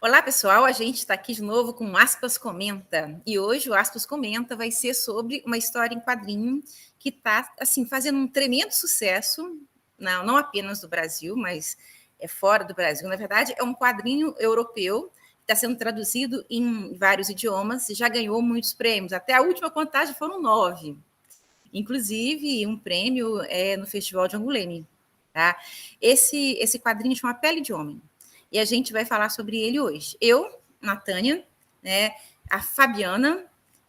Olá, pessoal. A gente está aqui de novo com o Aspas Comenta. E hoje o Aspas Comenta vai ser sobre uma história em quadrinho que está assim, fazendo um tremendo sucesso, não apenas do Brasil, mas fora do Brasil. Na verdade, é um quadrinho europeu, está sendo traduzido em vários idiomas e já ganhou muitos prêmios. Até a última contagem foram 9. Inclusive, um prêmio no Festival de Angoulême. Tá? Esse quadrinho chama Pele de Homem. E a gente vai falar sobre ele hoje. Eu, Natânia, né, a Fabiana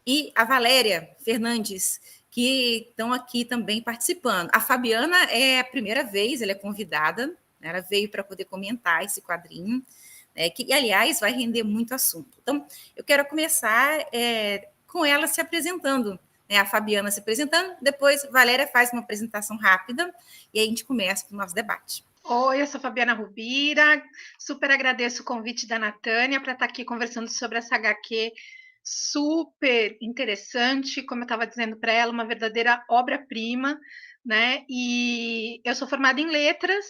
e a Valéria Fernandes, que estão aqui também participando. A Fabiana é a primeira vez, ela é convidada, né, ela veio para poder comentar esse quadrinho, que, aliás, vai render muito assunto. Então, eu quero começar com ela se apresentando, né, a Fabiana se apresentando, depois a Valéria faz uma apresentação rápida e aí a gente começa o nosso debate. Oi, eu sou Fabiana Rubira, super agradeço o convite da Natânia para estar aqui conversando sobre essa HQ super interessante, como eu estava dizendo para ela, uma verdadeira obra-prima, né? E eu sou formada em letras,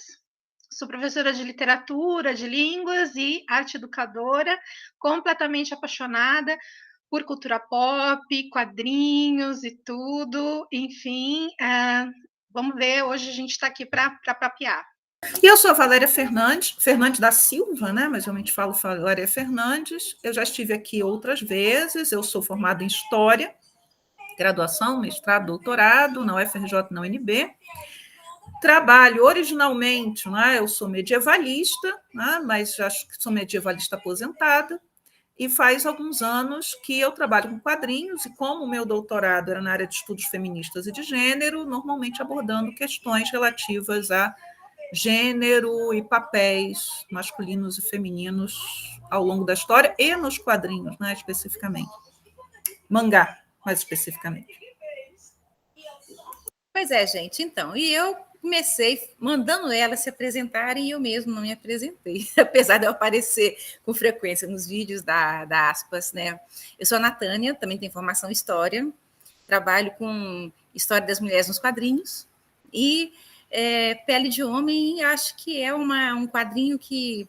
sou professora de literatura, de línguas e arte educadora, completamente apaixonada por cultura pop, quadrinhos e tudo, enfim, vamos ver, hoje a gente está aqui para papear. E eu sou a Valéria Fernandes da Silva, né? Mas realmente falo Valéria Fernandes. Eu já estive aqui outras vezes, eu sou formada em História, graduação, mestrado, doutorado, na UFRJ, na UNB. Trabalho originalmente, né? Eu sou medievalista, né? Mas acho que sou medievalista aposentada, e faz alguns anos que eu trabalho com quadrinhos, e como o meu doutorado era na área de estudos feministas e de gênero, normalmente abordando questões relativas a gênero e papéis masculinos e femininos ao longo da história e nos quadrinhos, né, especificamente. Mangá, mais especificamente. Pois é, gente. Então, e eu comecei mandando ela se apresentar e eu mesmo não me apresentei, apesar de eu aparecer com frequência nos vídeos da Aspas, né? Eu sou a Natânia, também tenho formação em História, trabalho com História das Mulheres nos quadrinhos e Pele de Homem, acho que é um quadrinho que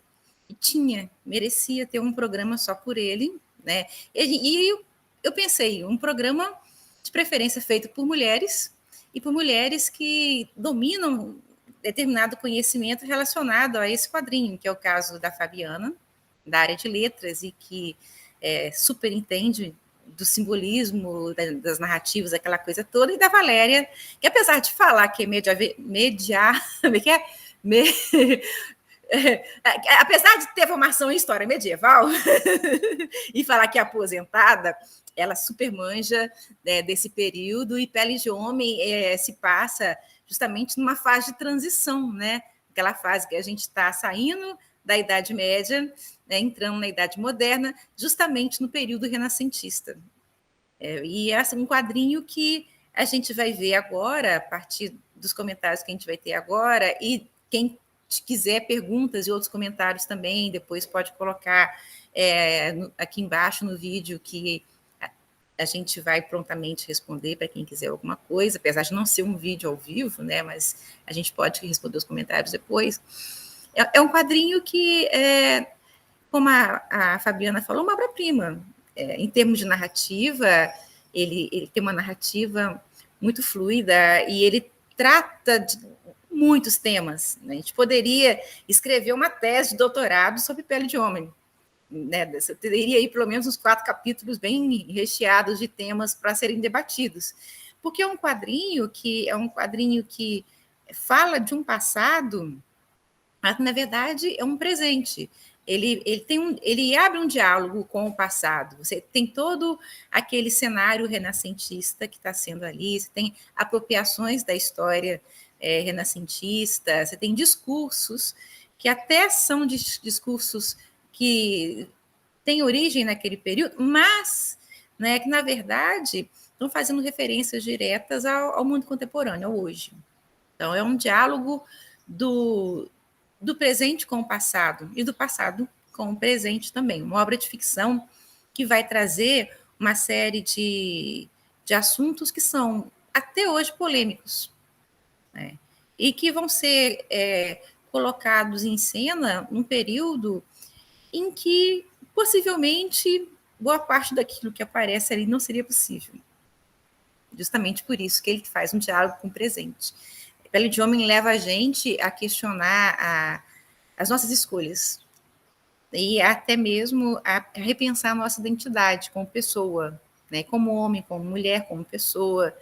merecia ter um programa só por ele, né? E eu pensei, um programa de preferência feito por mulheres e por mulheres que dominam determinado conhecimento relacionado a esse quadrinho, que é o caso da Fabiana, da área de letras, e que super entende do simbolismo, das narrativas, aquela coisa toda, e da Valéria, que apesar de falar que apesar de ter formação em história medieval e falar que é aposentada, ela super manja desse período, e Pele de Homem se passa justamente numa fase de transição, né? Aquela fase que a gente está saindo da Idade Média, né, entrando na Idade Moderna, justamente no período renascentista. E é um quadrinho que a gente vai ver agora, a partir dos comentários que a gente vai ter agora, e quem quiser perguntas e outros comentários também, depois pode colocar aqui embaixo no vídeo, que a gente vai prontamente responder para quem quiser alguma coisa, apesar de não ser um vídeo ao vivo, né, mas a gente pode responder os comentários depois. É um quadrinho que, como a Fabiana falou, uma obra-prima. Em termos de narrativa, ele tem uma narrativa muito fluida e ele trata de muitos temas, né? A gente poderia escrever uma tese de doutorado sobre Pele de Homem, né? Você teria aí pelo menos uns 4 capítulos bem recheados de temas para serem debatidos, porque é um quadrinho que fala de um passado, mas na verdade é um presente. Ele abre um diálogo com o passado. Você tem todo aquele cenário renascentista que está sendo ali, você tem apropriações da história renascentista, você tem discursos que até são discursos que têm origem naquele período, mas, né, que, na verdade, estão fazendo referências diretas ao mundo contemporâneo, ao hoje. Então, é um diálogo do presente com o passado e do passado com o presente também. Uma obra de ficção que vai trazer uma série de assuntos que são até hoje polêmicos, né? E que vão ser colocados em cena num período em que possivelmente boa parte daquilo que aparece ali não seria possível. Justamente por isso que ele faz um diálogo com o presente. Pele de Homem leva a gente a questionar as nossas escolhas e até mesmo a repensar a nossa identidade como pessoa, né? Como homem, como mulher, como pessoa.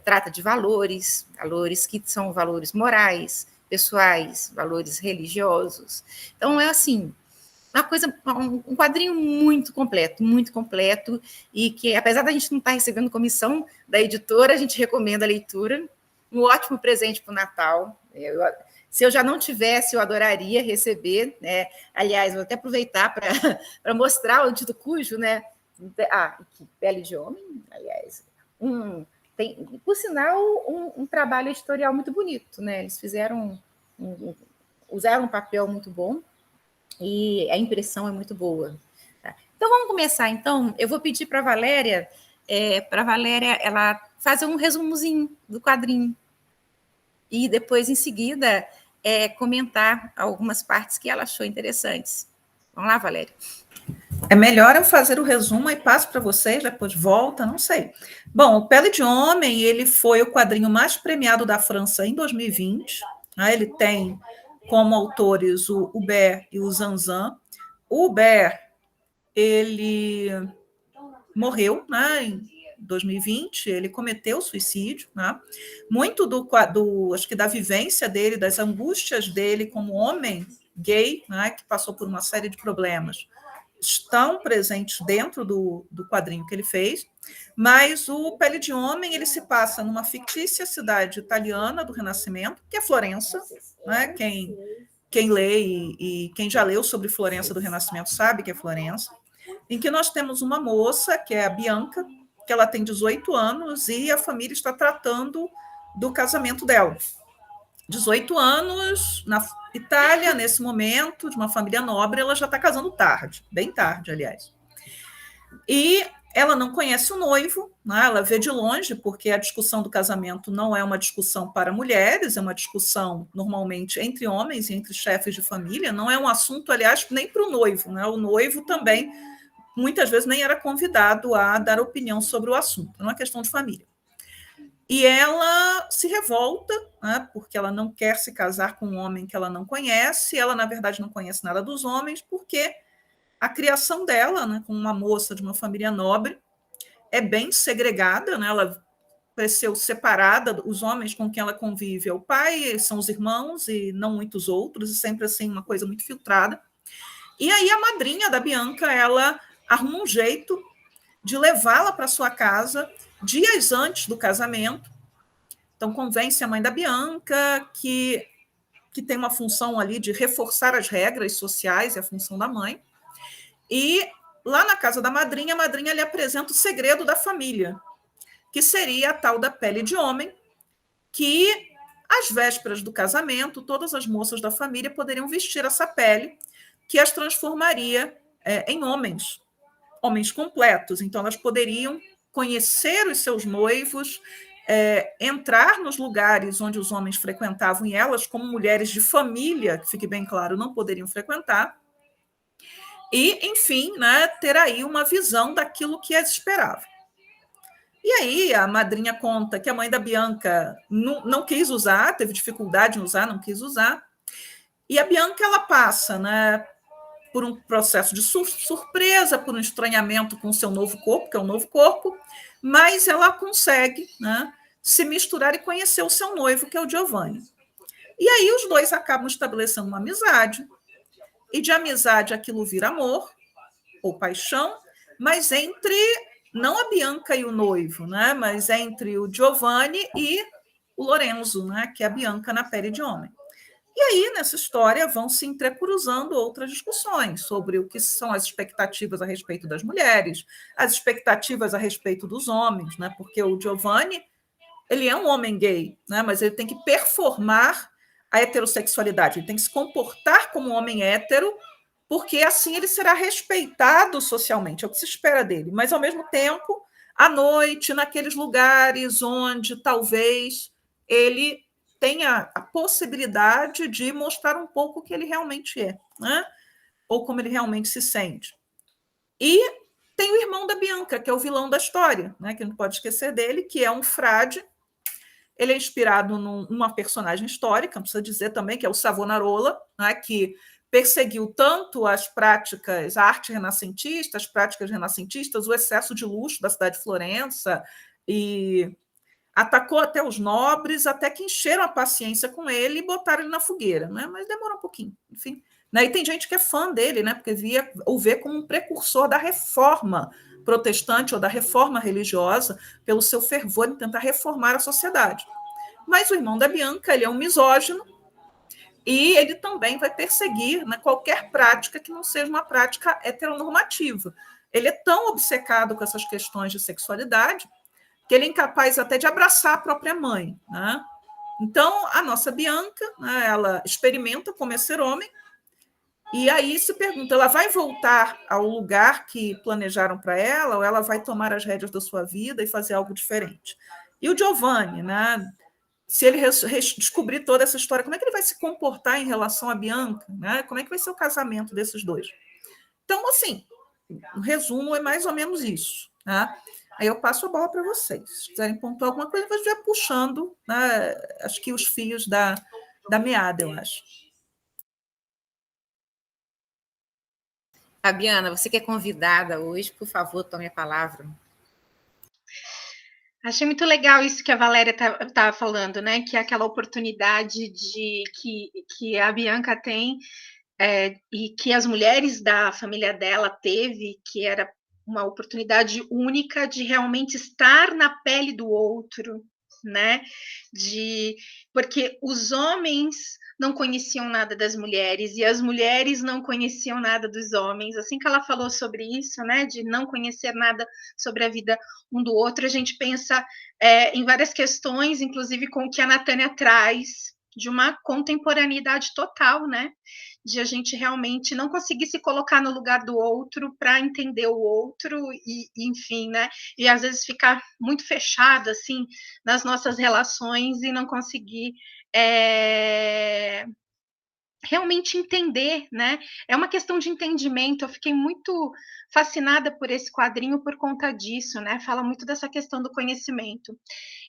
Trata de valores que são valores morais, pessoais, valores religiosos. Então, é assim, um quadrinho muito completo, e que, apesar da gente não estar recebendo comissão da editora, a gente recomenda a leitura. Um ótimo presente para o Natal. Se eu já não tivesse, eu adoraria receber, né? Aliás, vou até aproveitar para mostrar o Dito Cujo, né? Que Pele de Homem, aliás. Tem, por sinal, um trabalho editorial muito bonito, né? Eles fizeram, usaram um papel muito bom e a impressão é muito boa. Tá? Então, vamos começar, então. Eu vou pedir para a Valéria ela fazer um resumozinho do quadrinho e depois, em seguida, comentar algumas partes que ela achou interessantes. Vamos lá, Valéria. É melhor eu fazer o resumo e passo para vocês, depois volta, não sei. Bom, o Pele de Homem, ele foi o quadrinho mais premiado da França em 2020. Né? Ele tem como autores o Hubert e o Zanzan. O Hubert, ele morreu, né, em 2020, ele cometeu suicídio, né? Muito acho que da vivência dele, das angústias dele como homem gay, né, que passou por uma série de problemas, estão presentes dentro do quadrinho que ele fez, mas o Pele de Homem ele se passa numa fictícia cidade italiana do Renascimento, que é Florença, né? Quem lê e quem já leu sobre Florença do Renascimento sabe que é Florença, em que nós temos uma moça, que é a Bianca, que ela tem 18 anos e a família está tratando do casamento dela. 18 anos na Itália, nesse momento, de uma família nobre, ela já está casando tarde, bem tarde, aliás. E ela não conhece o noivo, né? Ela vê de longe, porque a discussão do casamento não é uma discussão para mulheres, é uma discussão, normalmente, entre homens e entre chefes de família, não é um assunto, aliás, nem para o noivo. Né? O noivo também, muitas vezes, nem era convidado a dar opinião sobre o assunto, é uma questão de família. E ela se revolta, né, porque ela não quer se casar com um homem que ela não conhece, ela, na verdade, não conhece nada dos homens, porque a criação dela, né, com uma moça de uma família nobre, é bem segregada, né, ela cresceu separada, os homens com quem ela convive é o pai, são os irmãos e não muitos outros, e sempre assim uma coisa muito filtrada. E aí a madrinha da Bianca, ela arruma um jeito de levá-la para sua casa dias antes do casamento. Então, convence a mãe da Bianca, que tem uma função ali de reforçar as regras sociais, é a função da mãe. E lá na casa da madrinha, a madrinha lhe apresenta o segredo da família, que seria a tal da pele de homem, que, às vésperas do casamento, todas as moças da família poderiam vestir essa pele, que as transformaria em homens completos. Então, elas poderiam conhecer os seus noivos, entrar nos lugares onde os homens frequentavam e elas, como mulheres de família, que fique bem claro, não poderiam frequentar, e, enfim, né, ter aí uma visão daquilo que as esperava. E aí a madrinha conta que a mãe da Bianca não quis usar, teve dificuldade em usar, não quis usar, e a Bianca ela passa, né, por um processo de surpresa, por um estranhamento com o seu novo corpo, que é um novo corpo, mas ela consegue, né, se misturar e conhecer o seu noivo, que é o Giovanni. E aí os dois acabam estabelecendo uma amizade, e de amizade aquilo vira amor, ou paixão, mas entre, não a Bianca e o noivo, né, mas entre o Giovanni e o Lorenzo, né, que é a Bianca na pele de homem. E aí, nessa história, vão se entrecruzando outras discussões sobre o que são as expectativas a respeito das mulheres, as expectativas a respeito dos homens, né? Porque o Giovanni, ele é um homem gay, né? Mas ele tem que performar a heterossexualidade, ele tem que se comportar como um homem hétero, porque assim ele será respeitado socialmente, é o que se espera dele. Mas, ao mesmo tempo, à noite, naqueles lugares onde talvez ele tenha a possibilidade de mostrar um pouco o que ele realmente é, né? ou como ele realmente se sente. E tem o irmão da Bianca, que é o vilão da história, né, que não pode esquecer dele, que é um frade. Ele é inspirado numa personagem histórica, precisa dizer também, que é o Savonarola, né, que perseguiu tanto as práticas, a arte renascentista, as práticas renascentistas, o excesso de luxo da cidade de Florença, e atacou até os nobres, até que encheram a paciência com ele e botaram ele na fogueira, né? Mas demorou um pouquinho, enfim. E tem gente que é fã dele, né? Porque o vê como um precursor da reforma protestante ou da reforma religiosa, pelo seu fervor em tentar reformar a sociedade. Mas o irmão da Bianca, ele é um misógino, e ele também vai perseguir, né, qualquer prática que não seja uma prática heteronormativa. Ele é tão obcecado com essas questões de sexualidade que ele é incapaz até de abraçar a própria mãe, né? Então, a nossa Bianca, né, ela experimenta como é ser homem, e aí se pergunta, ela vai voltar ao lugar que planejaram para ela, ou ela vai tomar as rédeas da sua vida e fazer algo diferente? E o Giovanni, né, se ele descobrir toda essa história, como é que ele vai se comportar em relação a Bianca? Né? Como é que vai ser o casamento desses dois? Então, assim, o resumo é mais ou menos isso. Tá? Aí eu passo a bola para vocês. Se quiserem pontuar alguma coisa, eu vou puxando, né, acho que os fios da meada, eu acho. Fabiana, você que é convidada hoje, por favor, tome a palavra. Achei muito legal isso que a Valéria tá falando, né? Que é aquela oportunidade que a Bianca tem, e que as mulheres da família dela teve, que era uma oportunidade única de realmente estar na pele do outro, né? Porque os homens não conheciam nada das mulheres e as mulheres não conheciam nada dos homens. Assim que ela falou sobre isso, né, de não conhecer nada sobre a vida um do outro, a gente pensa em várias questões, inclusive com o que a Natânia traz, de uma contemporaneidade total, né? De a gente realmente não conseguir se colocar no lugar do outro para entender o outro e, enfim, né? E às vezes ficar muito fechado, assim, nas nossas relações e não conseguir realmente entender, né? É uma questão de entendimento. Eu fiquei muito fascinada por esse quadrinho por conta disso, né? Fala muito dessa questão do conhecimento.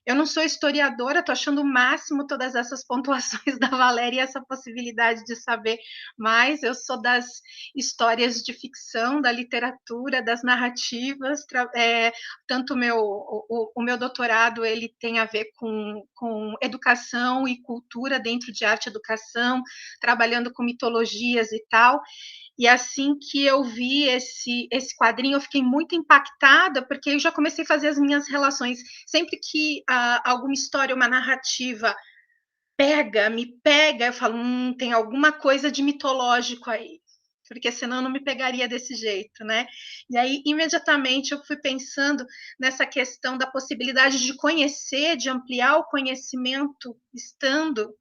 Eu não sou historiadora, estou achando o máximo todas essas pontuações da Valéria e essa possibilidade de saber mais. Eu sou das histórias de ficção, da literatura, das narrativas. Tanto o meu doutorado ele tem a ver com educação e cultura dentro de arte e educação, trabalhando com mitologias e tal. E assim que eu vi esse quadrinho, eu fiquei muito impactada, porque eu já comecei a fazer as minhas relações. Sempre que alguma história, uma narrativa me pega, eu falo, tem alguma coisa de mitológico aí, porque senão eu não me pegaria desse jeito, né? E aí, imediatamente, eu fui pensando nessa questão da possibilidade de conhecer, de ampliar o conhecimento, estando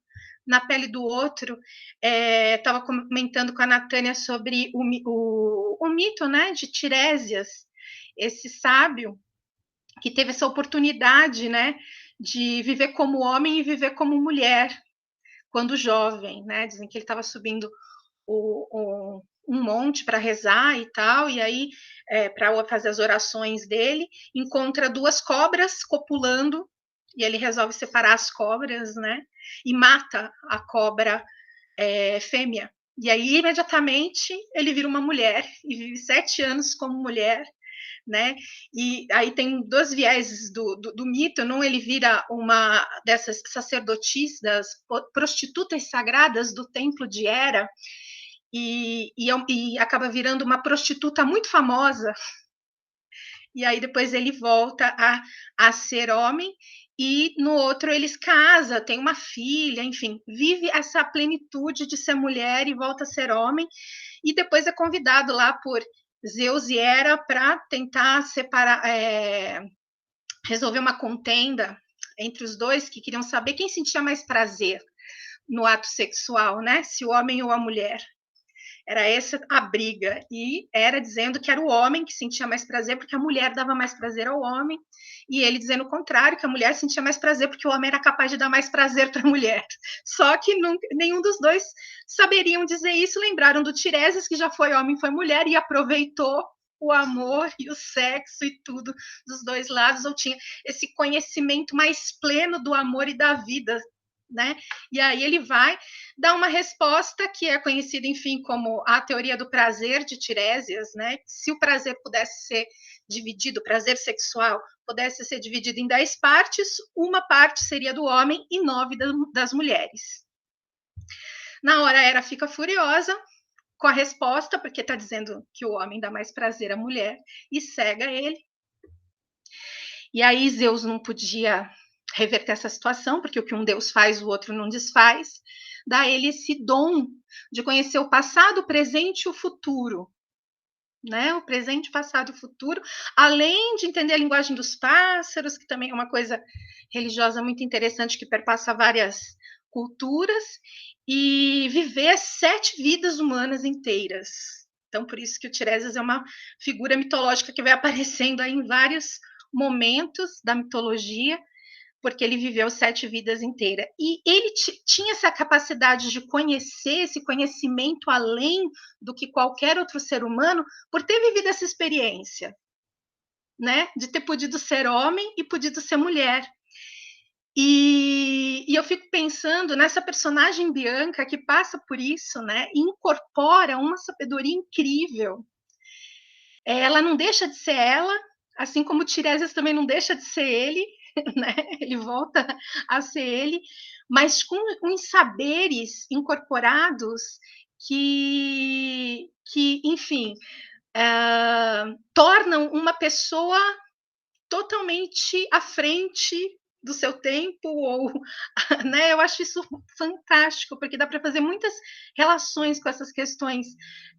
na pele do outro. Estava comentando com a Natânia sobre o mito, né, de Tiresias, esse sábio que teve essa oportunidade, né, de viver como homem e viver como mulher quando jovem, né? Dizem que ele estava subindo um monte para rezar e tal, e aí para fazer as orações dele, encontra duas cobras copulando e ele resolve separar as cobras, né? E mata a cobra fêmea. E aí, imediatamente, ele vira uma mulher e vive 7 anos como mulher, né? E aí tem dois vieses do mito, não? Ele vira uma dessas sacerdotisas, prostitutas sagradas do templo de Hera, e acaba virando uma prostituta muito famosa. E aí depois ele volta a ser homem, e no outro eles casam, tem uma filha, enfim, vive essa plenitude de ser mulher e volta a ser homem, e depois é convidado lá por Zeus e Hera para tentar separar, resolver uma contenda entre os dois, que queriam saber quem sentia mais prazer no ato sexual, né? Se o homem ou a mulher. Era essa a briga, e era dizendo que era o homem que sentia mais prazer porque a mulher dava mais prazer ao homem, e ele dizendo o contrário, que a mulher sentia mais prazer porque o homem era capaz de dar mais prazer para a mulher. Só que nenhum dos dois saberiam dizer isso, lembraram do Tiresias, que já foi homem, foi mulher, e aproveitou o amor e o sexo e tudo dos dois lados, ou tinha esse conhecimento mais pleno do amor e da vida, né? E aí ele vai dar uma resposta que é conhecida, enfim, como a teoria do prazer de Tiresias, né? Se o prazer pudesse ser dividido, o prazer sexual pudesse ser dividido em 10 partes, uma parte seria do homem e 9 das mulheres. Na hora, a Hera fica furiosa com a resposta, porque está dizendo que o homem dá mais prazer à mulher, e cega ele. E aí Zeus não podia reverter essa situação, porque o que um deus faz, o outro não desfaz. Dá ele esse dom de conhecer o passado, o presente e o futuro. Né? O presente, passado e futuro, além de entender a linguagem dos pássaros, que também é uma coisa religiosa muito interessante, que perpassa várias culturas, e viver 7 vidas humanas inteiras. Então, por isso que o Tiresias é uma figura mitológica que vai aparecendo aí em vários momentos da mitologia, porque ele viveu 7 vidas inteiras. E ele tinha essa capacidade de conhecer, esse conhecimento além do que qualquer outro ser humano, por ter vivido essa experiência, né? De ter podido ser homem e podido ser mulher. E eu fico pensando nessa personagem Bianca que passa por isso, né? E incorpora uma sabedoria incrível. Ela não deixa de ser ela, assim como o Tiresias também não deixa de ser ele, né? Ele volta a ser ele, mas com uns saberes incorporados que enfim, tornam uma pessoa totalmente à frente do seu tempo, ou, né? Eu acho isso fantástico, porque dá para fazer muitas relações com essas questões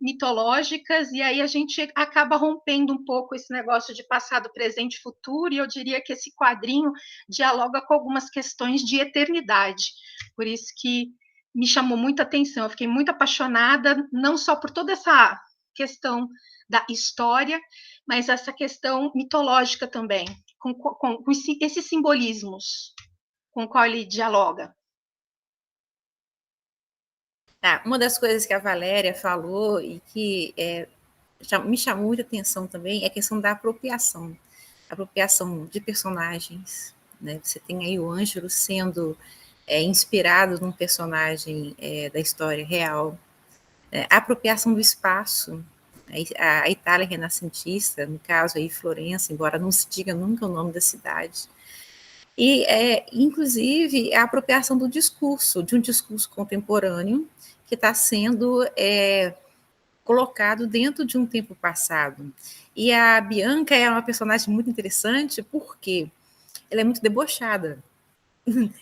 mitológicas, e aí a gente acaba rompendo um pouco esse negócio de passado, presente e futuro, e eu diria que esse quadrinho dialoga com algumas questões de eternidade, por isso que me chamou muita atenção, eu fiquei muito apaixonada, não só por toda essa questão da história, mas essa questão mitológica também, com esses simbolismos com o qual ele dialoga. Uma das coisas que a Valéria falou e que me chamou muita atenção também é a questão da apropriação de personagens. Né? Você tem aí o Ângelo sendo inspirado num personagem da história real. A apropriação do espaço, a Itália renascentista, no caso aí Florença, embora não se diga nunca o nome da cidade, e inclusive a apropriação do discurso, de um discurso contemporâneo que está sendo colocado dentro de um tempo passado. E a Bianca é uma personagem muito interessante porque ela é muito debochada,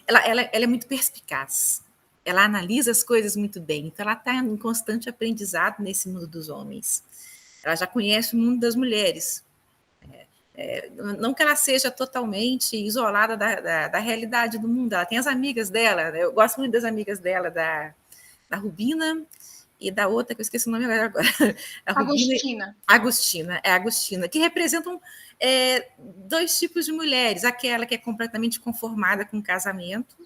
ela é muito perspicaz, ela analisa as coisas muito bem, então ela está em constante aprendizado nesse mundo dos homens. Ela já conhece o mundo das mulheres. Não que ela seja totalmente isolada da realidade do mundo, ela tem as amigas dela, né? Eu gosto muito das amigas dela, da Rubina e da outra, que eu esqueci o nome agora. Agostina, que representam 2 tipos de mulheres, aquela que é completamente conformada com o casamento,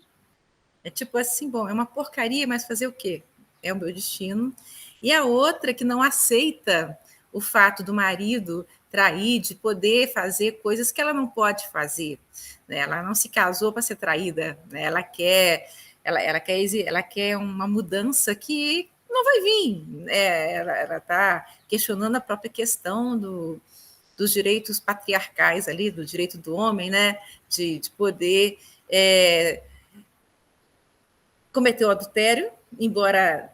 tipo assim, bom, é uma porcaria, mas fazer o quê? É o meu destino. E a outra que não aceita o fato do marido trair, de poder fazer coisas que ela não pode fazer. Né? Ela não se casou para ser traída, né? Ela quer uma mudança que não vai vir. Ela está questionando a própria questão dos direitos patriarcais ali, do direito do homem, né? de poder cometer o adultério, embora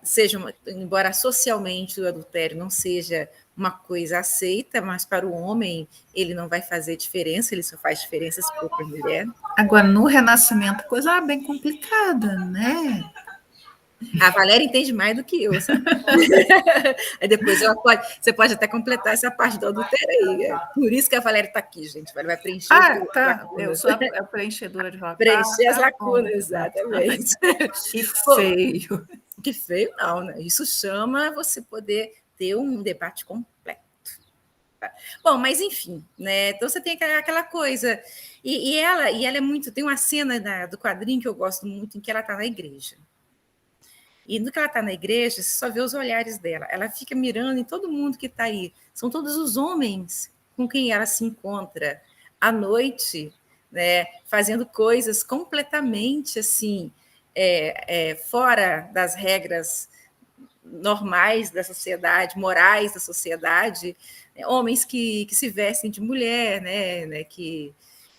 socialmente o adultério não seja uma coisa aceita, mas para o homem ele não vai fazer diferença, ele só faz diferença se for para a mulher. Agora, no Renascimento, coisa bem complicada, né? A Valéria entende mais do que eu, sabe? Aí depois você pode até completar essa parte do adultério aí. Por isso que a Valéria está aqui, gente. Ela vai preencher tá. Eu sou a preenchedora de lacunas. Preencher as lacunas, exatamente. E feio. Que feio, não, né? Isso chama você poder ter um debate completo. Bom, mas enfim, né? Então você tem aquela coisa. E ela é muito. Tem uma cena do quadrinho que eu gosto muito, em que ela está na igreja. E no que ela está na igreja, você só vê os olhares dela. Ela fica mirando em todo mundo que está aí. São todos os homens com quem ela se encontra à noite, né? Fazendo coisas completamente assim, fora das regras normais da sociedade, morais da sociedade, né? Homens que se vestem de mulher, né?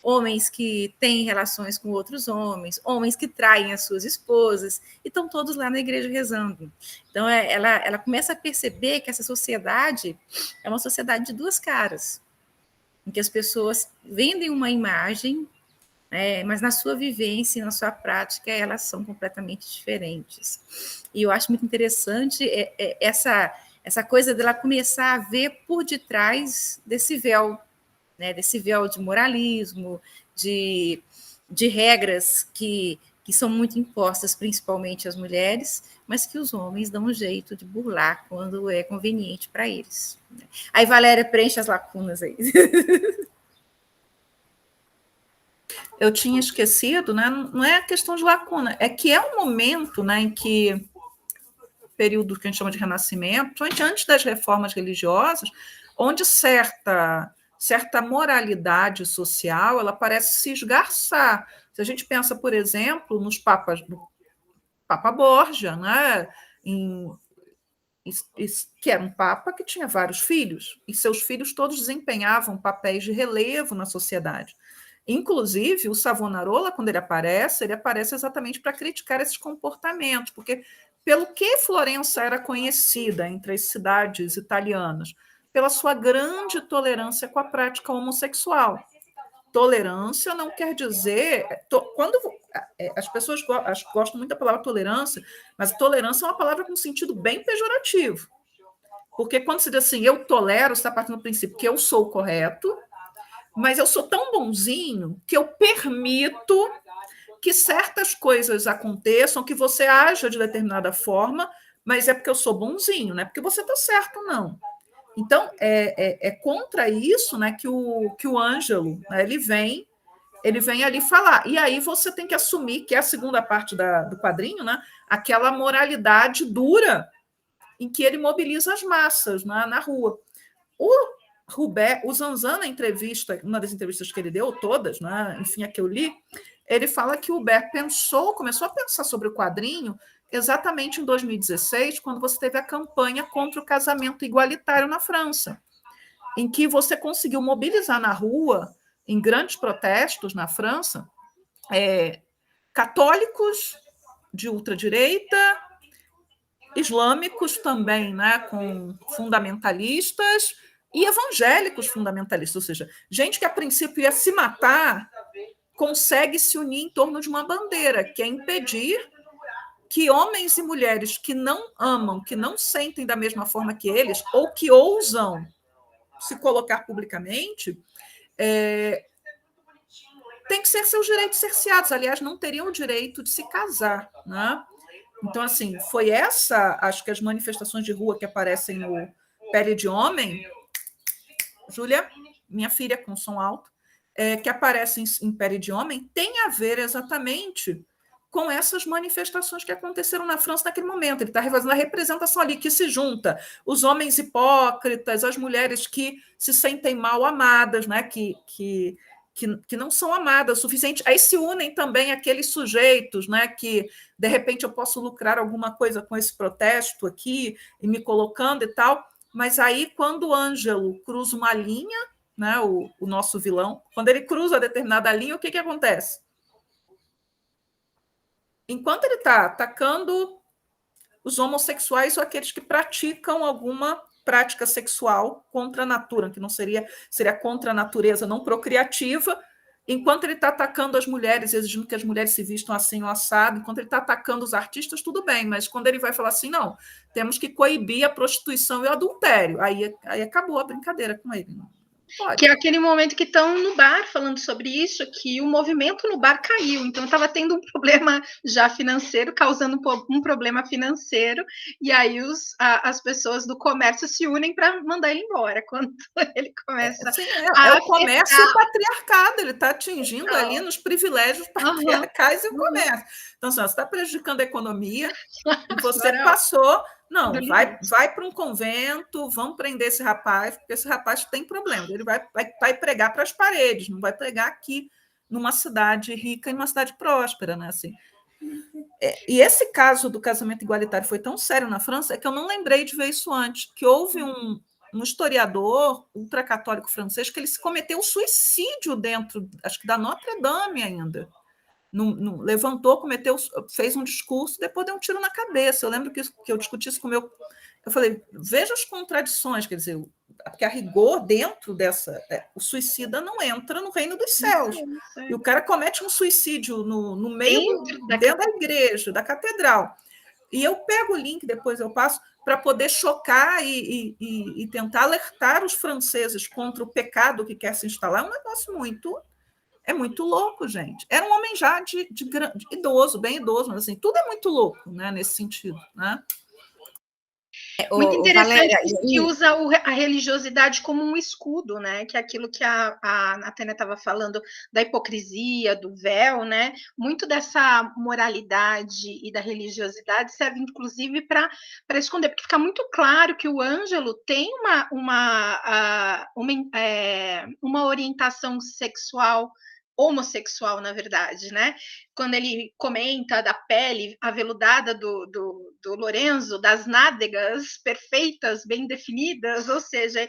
Homens que têm relações com outros homens que traem as suas esposas, e estão todos lá na igreja rezando. Então, ela começa a perceber que essa sociedade é uma sociedade de duas caras, em que as pessoas vendem uma imagem, mas na sua vivência, na sua prática, elas são completamente diferentes. E eu acho muito interessante essa coisa dela começar a ver por detrás desse véu, né, desse véu de moralismo, de regras que são muito impostas, principalmente às mulheres, mas que os homens dão um jeito de burlar quando é conveniente para eles. Aí, Valéria, preenche as lacunas aí. Eu tinha esquecido, né? Não é questão de lacuna, é que é um momento, né, em que período que a gente chama de renascimento, antes das reformas religiosas, onde certa moralidade social ela parece se esgarçar. Se a gente pensa, por exemplo, nos papas, do Papa Borgia, né, que era um papa que tinha vários filhos, e seus filhos todos desempenhavam papéis de relevo na sociedade. Inclusive, o Savonarola, quando ele aparece exatamente para criticar esses comportamentos, porque pelo que Florença era conhecida entre as cidades italianas, pela sua grande tolerância com a prática homossexual. Tolerância não quer dizer... Quando as pessoas gostam muito da palavra tolerância, mas tolerância é uma palavra com sentido bem pejorativo. Porque quando se diz assim, eu tolero, você está partindo do princípio que eu sou o correto, mas eu sou tão bonzinho que eu permito que certas coisas aconteçam, que você haja de determinada forma, mas é porque eu sou bonzinho, não é porque você está certo, não. Então, é contra isso, né, que o Ângelo, né, ele vem ali falar. E aí você tem que assumir, que é a segunda parte do quadrinho, né, aquela moralidade dura em que ele mobiliza as massas, né, na rua. O Zanzan, na entrevista, uma das entrevistas que ele deu, todas, né, enfim, a que eu li, ele fala que o Hubert começou a pensar sobre o quadrinho exatamente em 2016, quando você teve a campanha contra o casamento igualitário na França, em que você conseguiu mobilizar na rua, em grandes protestos na França, católicos de ultradireita, islâmicos também, né, com fundamentalistas, e evangélicos fundamentalistas, ou seja, gente que a princípio ia se matar, consegue se unir em torno de uma bandeira, que é impedir que homens e mulheres que não amam, que não sentem da mesma forma que eles, ou que ousam se colocar publicamente, tem que ser seus direitos cerceados. Aliás, não teriam o direito de se casar, né? Então, assim, foi acho que as manifestações de rua que aparecem no Pele de Homem, Júlia, minha filha com som alto, que aparecem em Pele de Homem, tem a ver exatamente com essas manifestações que aconteceram na França naquele momento. Ele está fazendo a representação ali, que se junta os homens hipócritas, as mulheres que se sentem mal amadas, né? que não são amadas o suficiente. Aí se unem também aqueles sujeitos, né, que, de repente, eu posso lucrar alguma coisa com esse protesto aqui, e me colocando e tal, mas aí, quando o Ângelo cruza uma linha, né, o nosso vilão, quando ele cruza determinada linha, o que acontece? Enquanto ele está atacando os homossexuais ou aqueles que praticam alguma prática sexual contra a natura, que não seria contra a natureza não procriativa, enquanto ele está atacando as mulheres, exigindo que as mulheres se vistam assim ou assado, enquanto ele está atacando os artistas, tudo bem, mas quando ele vai falar assim, não, temos que coibir a prostituição e o adultério, aí acabou a brincadeira com ele. Pode. Que é aquele momento que estão no bar falando sobre isso, que o movimento no bar caiu, então estava tendo um problema já financeiro, causando um problema financeiro, e aí as pessoas do comércio se unem para mandar ele embora, quando ele começa o comércio e o patriarcado, ele está atingindo ali nos privilégios patriarcais e o comércio. Então, assim, você está prejudicando a economia, e você passou... Não, vai para um convento, vamos prender esse rapaz, porque esse rapaz tem problema. Ele vai pregar para as paredes, não vai pregar aqui numa cidade rica e numa cidade próspera, né? Assim. E esse caso do casamento igualitário foi tão sério na França que eu não lembrei de ver isso antes, que houve um historiador ultracatólico francês que ele se cometeu suicídio dentro, acho que da Notre Dame ainda. Levantou, fez um discurso, depois deu um tiro na cabeça. Eu lembro que eu discuti isso com o meu... Eu falei, veja as contradições, quer dizer, porque a rigor dentro dessa... o suicida não entra no reino dos céus. E o cara comete um suicídio no meio dentro da igreja, da catedral. E eu pego o link, depois eu passo, para poder chocar e tentar alertar os franceses contra o pecado que quer se instalar. É um negócio muito louco, gente. Era um homem já de idoso, bem idoso, mas assim, tudo é muito louco, né, nesse sentido, né? Muito interessante que usa a religiosidade como um escudo, né? Que é aquilo que a Natânia estava falando da hipocrisia, do véu, né? Muito dessa moralidade e da religiosidade serve, inclusive, para esconder, porque fica muito claro que o Ângelo tem uma orientação sexual homossexual, na verdade, né? Quando ele comenta da pele aveludada do Lorenzo, das nádegas perfeitas, bem definidas, ou seja,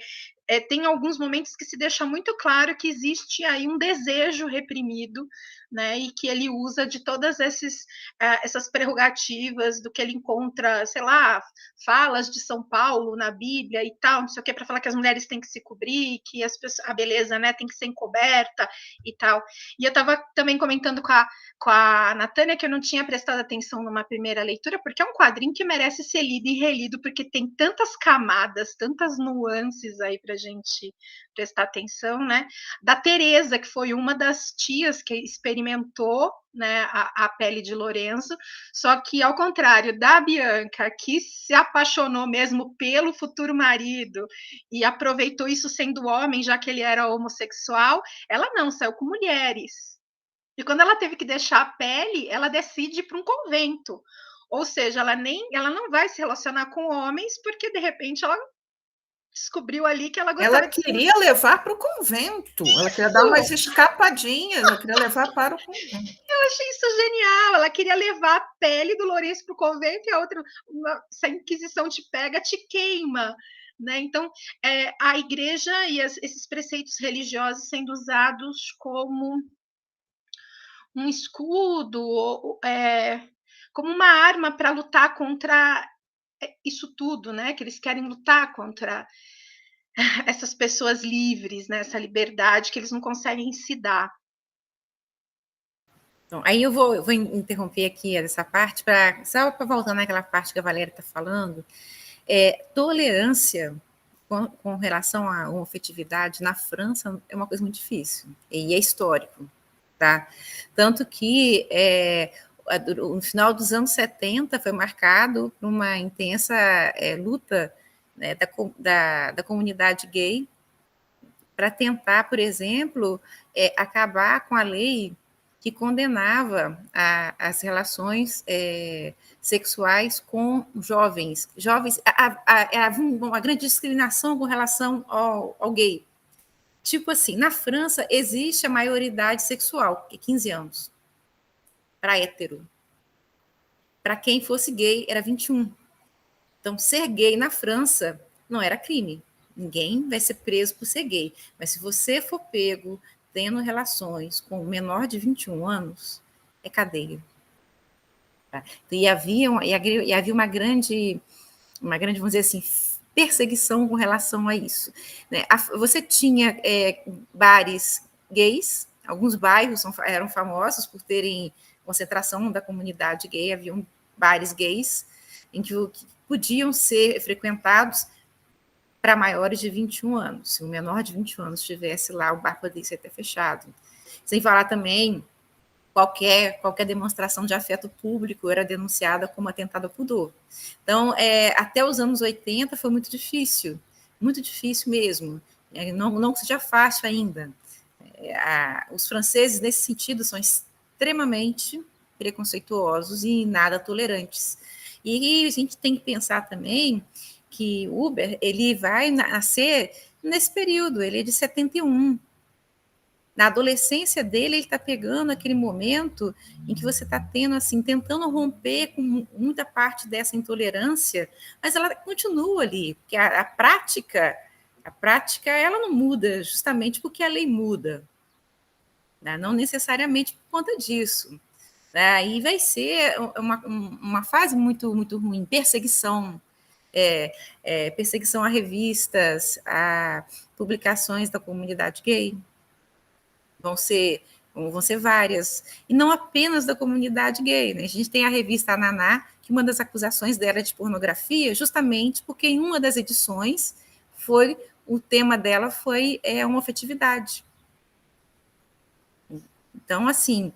tem alguns momentos que se deixa muito claro que existe aí um desejo reprimido, né? E que ele usa de todas essas prerrogativas do que ele encontra, sei lá, falas de São Paulo na Bíblia e tal, não sei o que, para falar que as mulheres têm que se cobrir, que a beleza, né, tem que ser encoberta e tal. E eu estava também comentando com a Natânia que eu não tinha prestado atenção numa primeira leitura, porque é um quadrinho que merece ser lido e relido, porque tem tantas camadas, tantas nuances aí para a gente prestar atenção, né? Da Teresa, que foi uma das tias que experimentou, né, a pele de Lorenzo, só que ao contrário da Bianca, que se apaixonou mesmo pelo futuro marido e aproveitou isso sendo homem, já que ele era homossexual, ela não, saiu com mulheres. E quando ela teve que deixar a pele, ela decide ir para um convento. Ou seja, ela não vai se relacionar com homens, porque de repente ela descobriu ali que ela gostava. Ela queria levar para o convento, ela queria dar umas escapadinhas, ela queria levar para o convento. Eu achei isso genial, ela queria levar a pele do Lourenço para o convento e a outra, se a Inquisição te pega, te queima. Né? Então, a igreja e esses preceitos religiosos sendo usados como um escudo, como uma arma para lutar contra isso tudo, né? Que eles querem lutar contra essas pessoas livres, né? Essa liberdade que eles não conseguem se dar. Então, aí eu vou interromper aqui essa parte, só para voltar naquela parte que a Valéria está falando. Tolerância com relação à homoafetividade na França é uma coisa muito difícil, e é histórico. Tá? Tanto que no final dos anos 70 foi marcado por uma intensa luta, né, da comunidade gay para tentar, por exemplo, acabar com a lei que condenava as relações sexuais com jovens. Havia uma grande discriminação com relação ao gay. Tipo assim, na França existe a maioridade sexual, que é 15 anos, para hétero. Para quem fosse gay, era 21. Então, ser gay na França não era crime. Ninguém vai ser preso por ser gay. Mas se você for pego tendo relações com um menor de 21 anos, é cadeia. Tá? E havia uma grande, vamos dizer assim, perseguição com relação a isso. Né? Você tinha bares gays, alguns bairros eram famosos por terem concentração da comunidade gay, haviam bares gays em que podiam ser frequentados para maiores de 21 anos. Se o menor de 21 anos estivesse lá, o bar poderia ser até fechado. Sem falar também, qualquer demonstração de afeto público era denunciada como atentado ao pudor. Então, até os anos 80 foi muito difícil mesmo. Não que seja fácil ainda. Os franceses, nesse sentido, são extremamente preconceituosos e nada tolerantes. E a gente tem que pensar também que Uber, ele vai nascer nesse período, ele é de 71. Na adolescência dele, ele está pegando aquele momento em que você está tentando romper com muita parte dessa intolerância, mas ela continua ali, porque a prática, ela não muda, justamente porque a lei muda, né? Não necessariamente por conta disso. Né? E vai ser uma fase muito, muito ruim, perseguição, perseguição a revistas, a publicações da comunidade gay, vão ser várias, e não apenas da comunidade gay, né? A gente tem a revista Ananá, que uma das acusações dela é de pornografia, justamente porque em uma das edições o tema dela foi homoafetividade. Então, assim,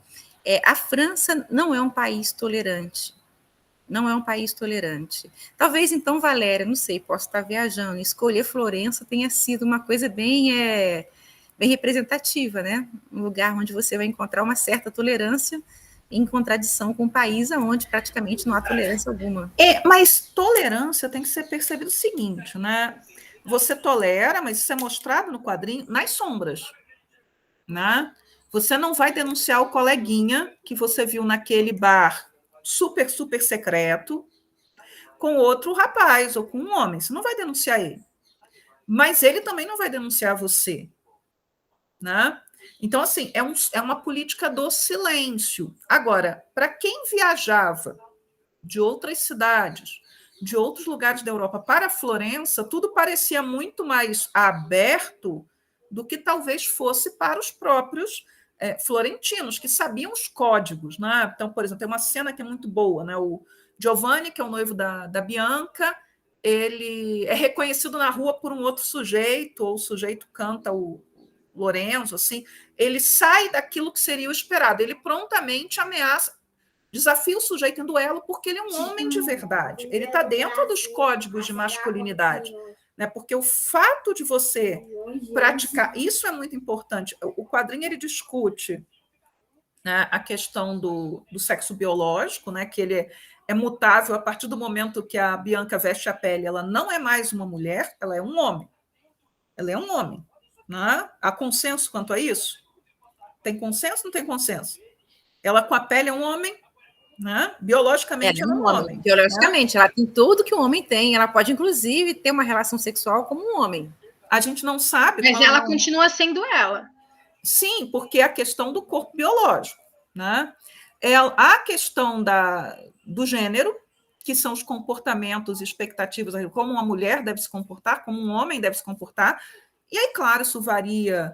a França não é um país tolerante. Não é um país tolerante. Talvez, então, Valéria, não sei, posso estar viajando, escolher Florença tenha sido uma coisa bem representativa, né? Um lugar onde você vai encontrar uma certa tolerância em contradição com um país onde praticamente não há tolerância alguma. Mas tolerância tem que ser percebido o seguinte, né? Você tolera, mas isso é mostrado no quadrinho nas sombras, né? Você não vai denunciar o coleguinha que você viu naquele bar super, super secreto com outro rapaz ou com um homem. Você não vai denunciar ele. Mas ele também não vai denunciar você. Né? Então, assim, é uma política do silêncio. Agora, para quem viajava de outras cidades, de outros lugares da Europa para Florença, tudo parecia muito mais aberto do que talvez fosse para os próprios florentinos, que sabiam os códigos. Né? Então, por exemplo, tem uma cena que é muito boa, né? O Giovanni, que é o noivo da Bianca, ele é reconhecido na rua por um outro sujeito, ou o sujeito canta o Lorenzo, assim, ele sai daquilo que seria o esperado, ele prontamente ameaça, desafia o sujeito em duelo, porque ele é um homem de verdade, ele está dentro dos códigos de masculinidade, né? Porque o fato de você praticar, isso é muito importante, o quadrinho ele discute, né, a questão do sexo biológico, né, que ele é mutável a partir do momento que a Bianca veste a pele, ela não é mais uma mulher, ela é um homem, Né? Há consenso quanto a isso? Tem consenso ou não tem consenso? Ela com a pele é um homem, né? Biologicamente ela é um homem. Biologicamente, né? Ela tem tudo que um homem tem, ela pode, inclusive, ter uma relação sexual como um homem. A gente não sabe. Mas ela continua sendo ela. Sim, porque é a questão do corpo biológico. Né? A questão do gênero, que são os comportamentos e expectativas, como uma mulher deve se comportar, como um homem deve se comportar. E aí, claro, isso varia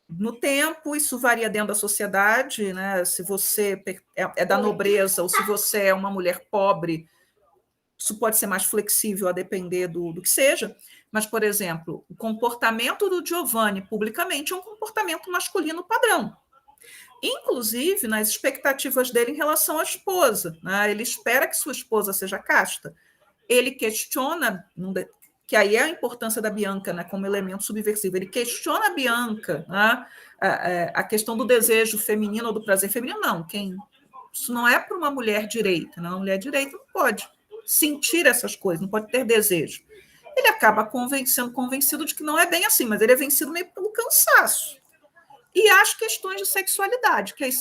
no tempo, isso varia dentro da sociedade, né? Se você é da nobreza ou se você é uma mulher pobre, isso pode ser mais flexível a depender do que seja. Mas, por exemplo, o comportamento do Giovanni publicamente é um comportamento masculino padrão. Inclusive nas expectativas dele em relação à esposa. Né? Ele espera que sua esposa seja casta. Ele questiona, que aí é a importância da Bianca, né, como elemento subversivo. Ele questiona a Bianca, né, a questão do desejo feminino ou do prazer feminino. Não, isso não é para uma mulher direita. Não, uma mulher direita não pode sentir essas coisas, não pode ter desejo. Ele acaba convencido de que não é bem assim, mas ele é vencido meio pelo cansaço. E as questões de sexualidade, que aí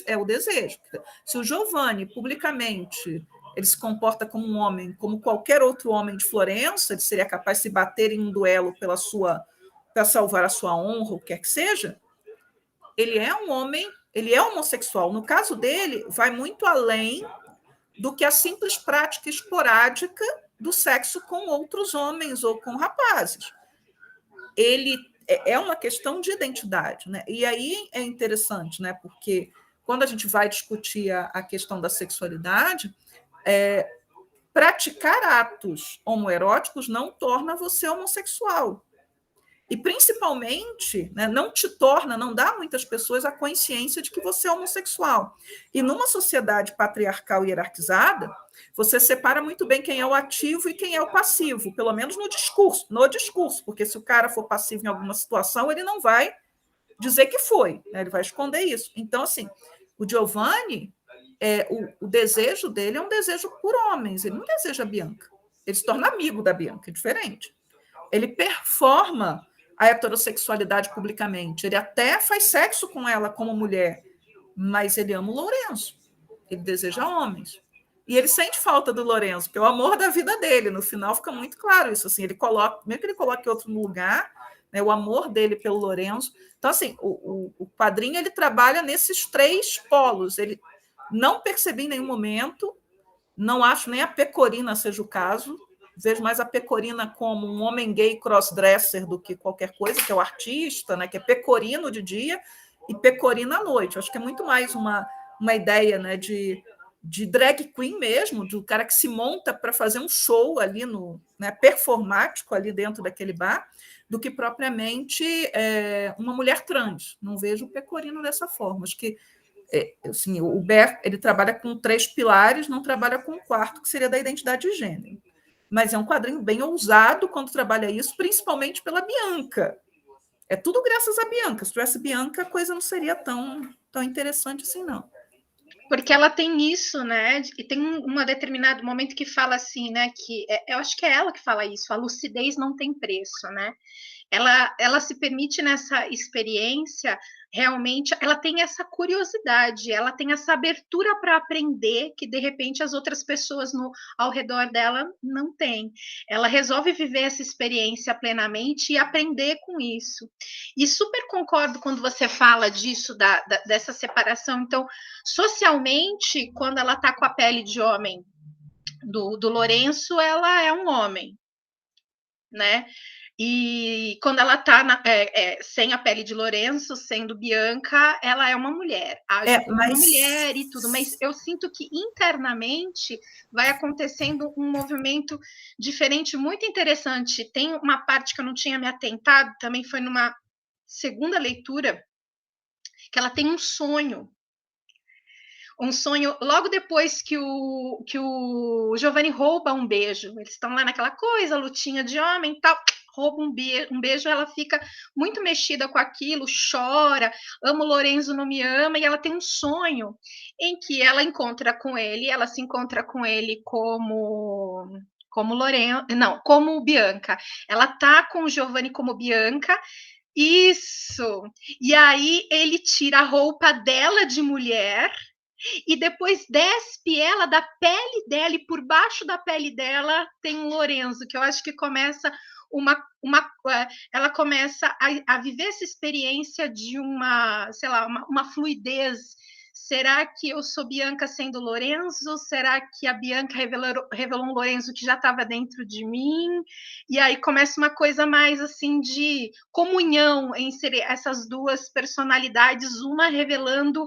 é o desejo. Se o Giovanni, publicamente, ele se comporta como um homem, como qualquer outro homem de Florença, ele seria capaz de se bater em um duelo para salvar a sua honra, o que quer que seja, ele é um homem, ele é homossexual. No caso dele, vai muito além do que a simples prática esporádica do sexo com outros homens ou com rapazes. Ele é uma questão de identidade, né? E aí é interessante, né? Porque quando a gente vai discutir a questão da sexualidade, praticar atos homoeróticos não torna você homossexual. E, principalmente, né, não dá a muitas pessoas a consciência de que você é homossexual. E numa sociedade patriarcal e hierarquizada, você separa muito bem quem é o ativo e quem é o passivo, pelo menos no discurso, porque se o cara for passivo em alguma situação, ele não vai dizer que foi, né, ele vai esconder isso. Então, assim, o Giovanni, o desejo dele é um desejo por homens, ele não deseja a Bianca, ele se torna amigo da Bianca, é diferente. Ele performa a heterossexualidade publicamente. Ele até faz sexo com ela como mulher, mas ele ama o Lourenço. Ele deseja homens. E ele sente falta do Lourenço, porque é o amor da vida dele. No final fica muito claro isso. Assim, ele coloca, mesmo que ele coloque outro no lugar, né, o amor dele pelo Lourenço. Então, assim, o quadrinho ele trabalha nesses 3 polos. Ele não percebi em nenhum momento, não acho nem a Pecorina seja o caso. Vejo mais a Pecorina como um homem gay crossdresser do que qualquer coisa, que é o artista, né, que é pecorino de dia e pecorina à noite. Acho que é muito mais uma ideia, né, de drag queen mesmo, do cara que se monta para fazer um show ali né, performático ali dentro daquele bar, do que propriamente uma mulher trans. Não vejo o pecorino dessa forma. Acho que assim, o Ber ele trabalha com 3 pilares, não trabalha com o 4º, que seria da identidade de gênero. Mas é um quadrinho bem ousado quando trabalha isso, principalmente pela Bianca. É tudo graças à Bianca. Se tivesse Bianca, a coisa não seria tão interessante assim, não. Porque ela tem isso, né? E tem um determinado momento que fala assim, né? Que eu acho que é ela que fala isso, a lucidez não tem preço, né? Ela se permite nessa experiência, realmente, ela tem essa curiosidade, ela tem essa abertura para aprender que, de repente, as outras pessoas ao redor dela não têm. Ela resolve viver essa experiência plenamente e aprender com isso. E super concordo quando você fala disso, dessa separação. Então, socialmente, quando ela está com a pele de homem do Lourenço, ela é um homem, né? E quando ela está sem a pele de Lourenço, sendo Bianca, ela é uma mulher, age como uma mulher e tudo, mas eu sinto que internamente vai acontecendo um movimento diferente, muito interessante. Tem uma parte que eu não tinha me atentado, também foi numa segunda leitura, que ela tem um sonho logo depois que o Giovanni rouba um beijo. Eles estão lá naquela coisa, lutinha de homem e tal, rouba um beijo, ela fica muito mexida com aquilo, chora, ama o Lorenzo, não me ama, e ela tem um sonho em que ela encontra com ele, ela se encontra com ele como Lorenzo, não, como Bianca. Ela tá com o Giovanni como Bianca. Isso! E aí ele tira a roupa dela de mulher e depois despe ela da pele dela, e por baixo da pele dela tem um Lorenzo, que eu acho que começa ela começa a viver essa experiência de sei lá, uma fluidez. Será que eu sou Bianca sendo Lorenzo? Será que a Bianca revelou um Lorenzo que já estava dentro de mim? E aí começa uma coisa mais assim de comunhão entre essas duas personalidades, uma revelando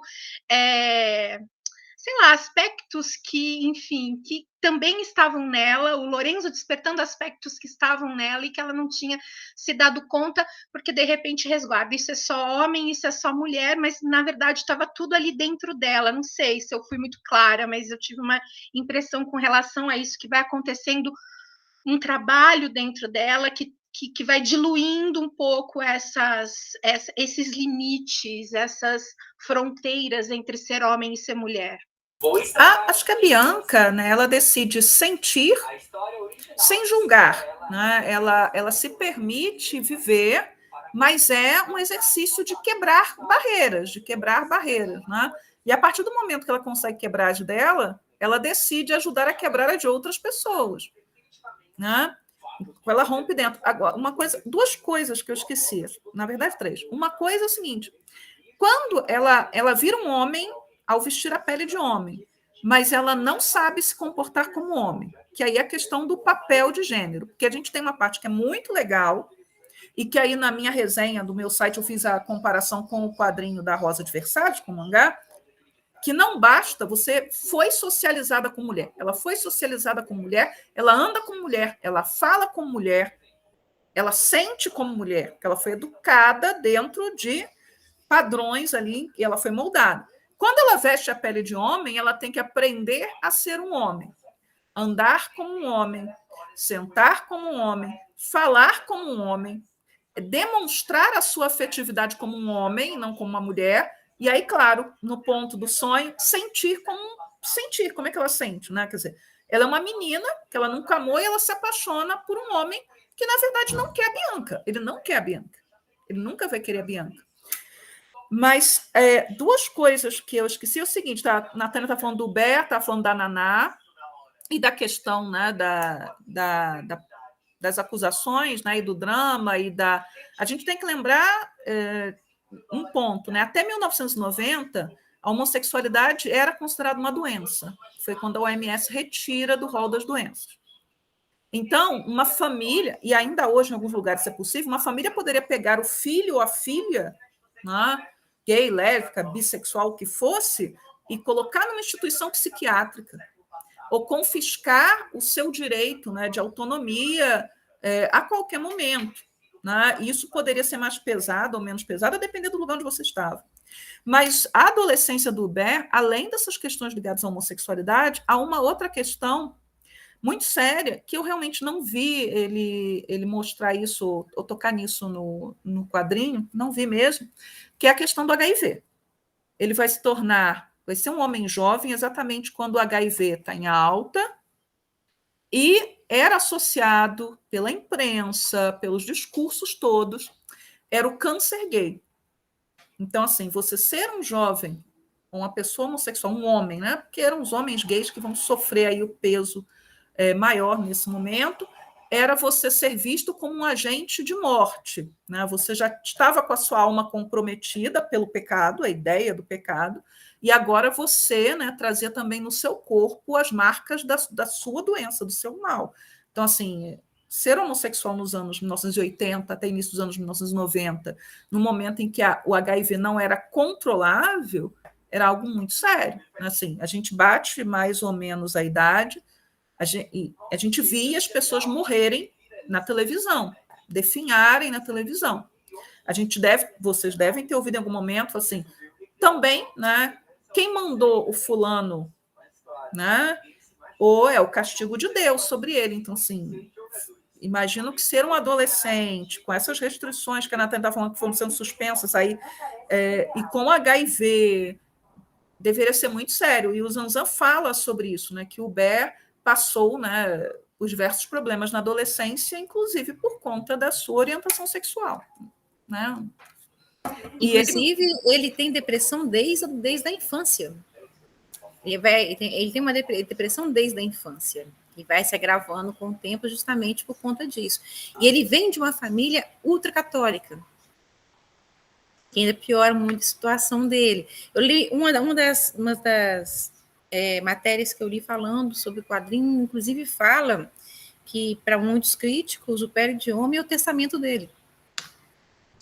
sei lá, aspectos que, enfim, que também estavam nela, o Lorenzo despertando aspectos que estavam nela e que ela não tinha se dado conta, porque de repente resguarda, isso é só homem, isso é só mulher, mas na verdade estava tudo ali dentro dela. Não sei se eu fui muito clara, mas eu tive uma impressão com relação a isso, que vai acontecendo um trabalho dentro dela que vai diluindo um pouco esses limites, essas fronteiras entre ser homem e ser mulher. Acho que a Bianca, né, ela decide sentir sem julgar, né? Ela se permite viver, mas é um exercício de quebrar barreiras, né? E a partir do momento que ela consegue quebrar as dela, ela decide ajudar a quebrar as de outras pessoas, né? Ela rompe dentro. Agora, 2 coisas que eu esqueci, na verdade 3. Uma coisa é o seguinte: quando ela vira um homem ao vestir a pele de homem, mas ela não sabe se comportar como homem, que aí é a questão do papel de gênero, porque a gente tem uma parte que é muito legal, e que aí na minha resenha do meu site eu fiz a comparação com o quadrinho da Rosa de Versalhes, com o mangá, que não basta, você foi socializada com mulher, ela foi socializada com mulher, ela anda com mulher, ela fala com mulher, ela sente como mulher, porque ela foi educada dentro de padrões ali, e ela foi moldada. Quando ela veste a pele de homem, ela tem que aprender a ser um homem, andar como um homem, sentar como um homem, falar como um homem, demonstrar a sua afetividade como um homem, não como uma mulher, e aí, claro, no ponto do sonho, sentir, como é que ela sente, né? Quer dizer, ela é uma menina que ela nunca amou e ela se apaixona por um homem que, na verdade, não quer a Bianca. Ele não quer a Bianca. Ele nunca vai querer a Bianca. Mas duas coisas que eu esqueci é o seguinte, tá? A Natânia está falando do Bé, está falando da Naná, e da questão, né, das acusações, né, e do drama, a gente tem que lembrar um ponto, né? Até 1990, a homossexualidade era considerada uma doença. Foi quando a OMS retira do rol das doenças. Então, uma família, e ainda hoje em alguns lugares isso é possível, uma família poderia pegar o filho ou a filha, né, gay, lésbica, bissexual, o que fosse, e colocar numa instituição psiquiátrica, ou confiscar o seu direito, né, de autonomia a qualquer momento. Né? Isso poderia ser mais pesado ou menos pesado, a depender do lugar onde você estava. Mas a adolescência do Hubert, além dessas questões ligadas à homossexualidade, há uma outra questão muito séria que eu realmente não vi ele mostrar isso ou tocar nisso no quadrinho, não vi mesmo, que é a questão do HIV. Ele vai ser um homem jovem exatamente quando o HIV está em alta e era associado pela imprensa, pelos discursos todos, era o câncer gay. Então, assim, você ser um jovem, uma pessoa homossexual, um homem, né? Porque eram os homens gays que vão sofrer aí o peso maior nesse momento, era você ser visto como um agente de morte. Né? Você já estava com a sua alma comprometida pelo pecado, a ideia do pecado, e agora você, né, trazia também no seu corpo as marcas da sua doença, do seu mal. Então, assim, ser homossexual nos anos 1980 até início dos anos 1990, no momento em que o HIV não era controlável, era algo muito sério. Assim, a gente bate mais ou menos a idade, a gente via as pessoas morrerem na televisão, definharem na televisão. Vocês devem ter ouvido em algum momento assim, também, né? Quem mandou o fulano, né? Ou é o castigo de Deus sobre ele. Então, assim, imagino que ser um adolescente, com essas restrições que a Natânia está falando que foram sendo suspensas aí, e com HIV, deveria ser muito sério. E o Zanzan fala sobre isso, né? Que o Hubert passou, né, os diversos problemas na adolescência, inclusive por conta da sua orientação sexual. Né? Inclusive, ele tem depressão desde a infância. Ele tem uma depressão desde a infância. E vai se agravando com o tempo justamente por conta disso. E ele vem de uma família ultracatólica, que ainda piora muito a situação dele. Eu li uma das matérias que eu li falando sobre o quadrinho, inclusive fala que, para muitos críticos, o Pele de Homem é o testamento dele.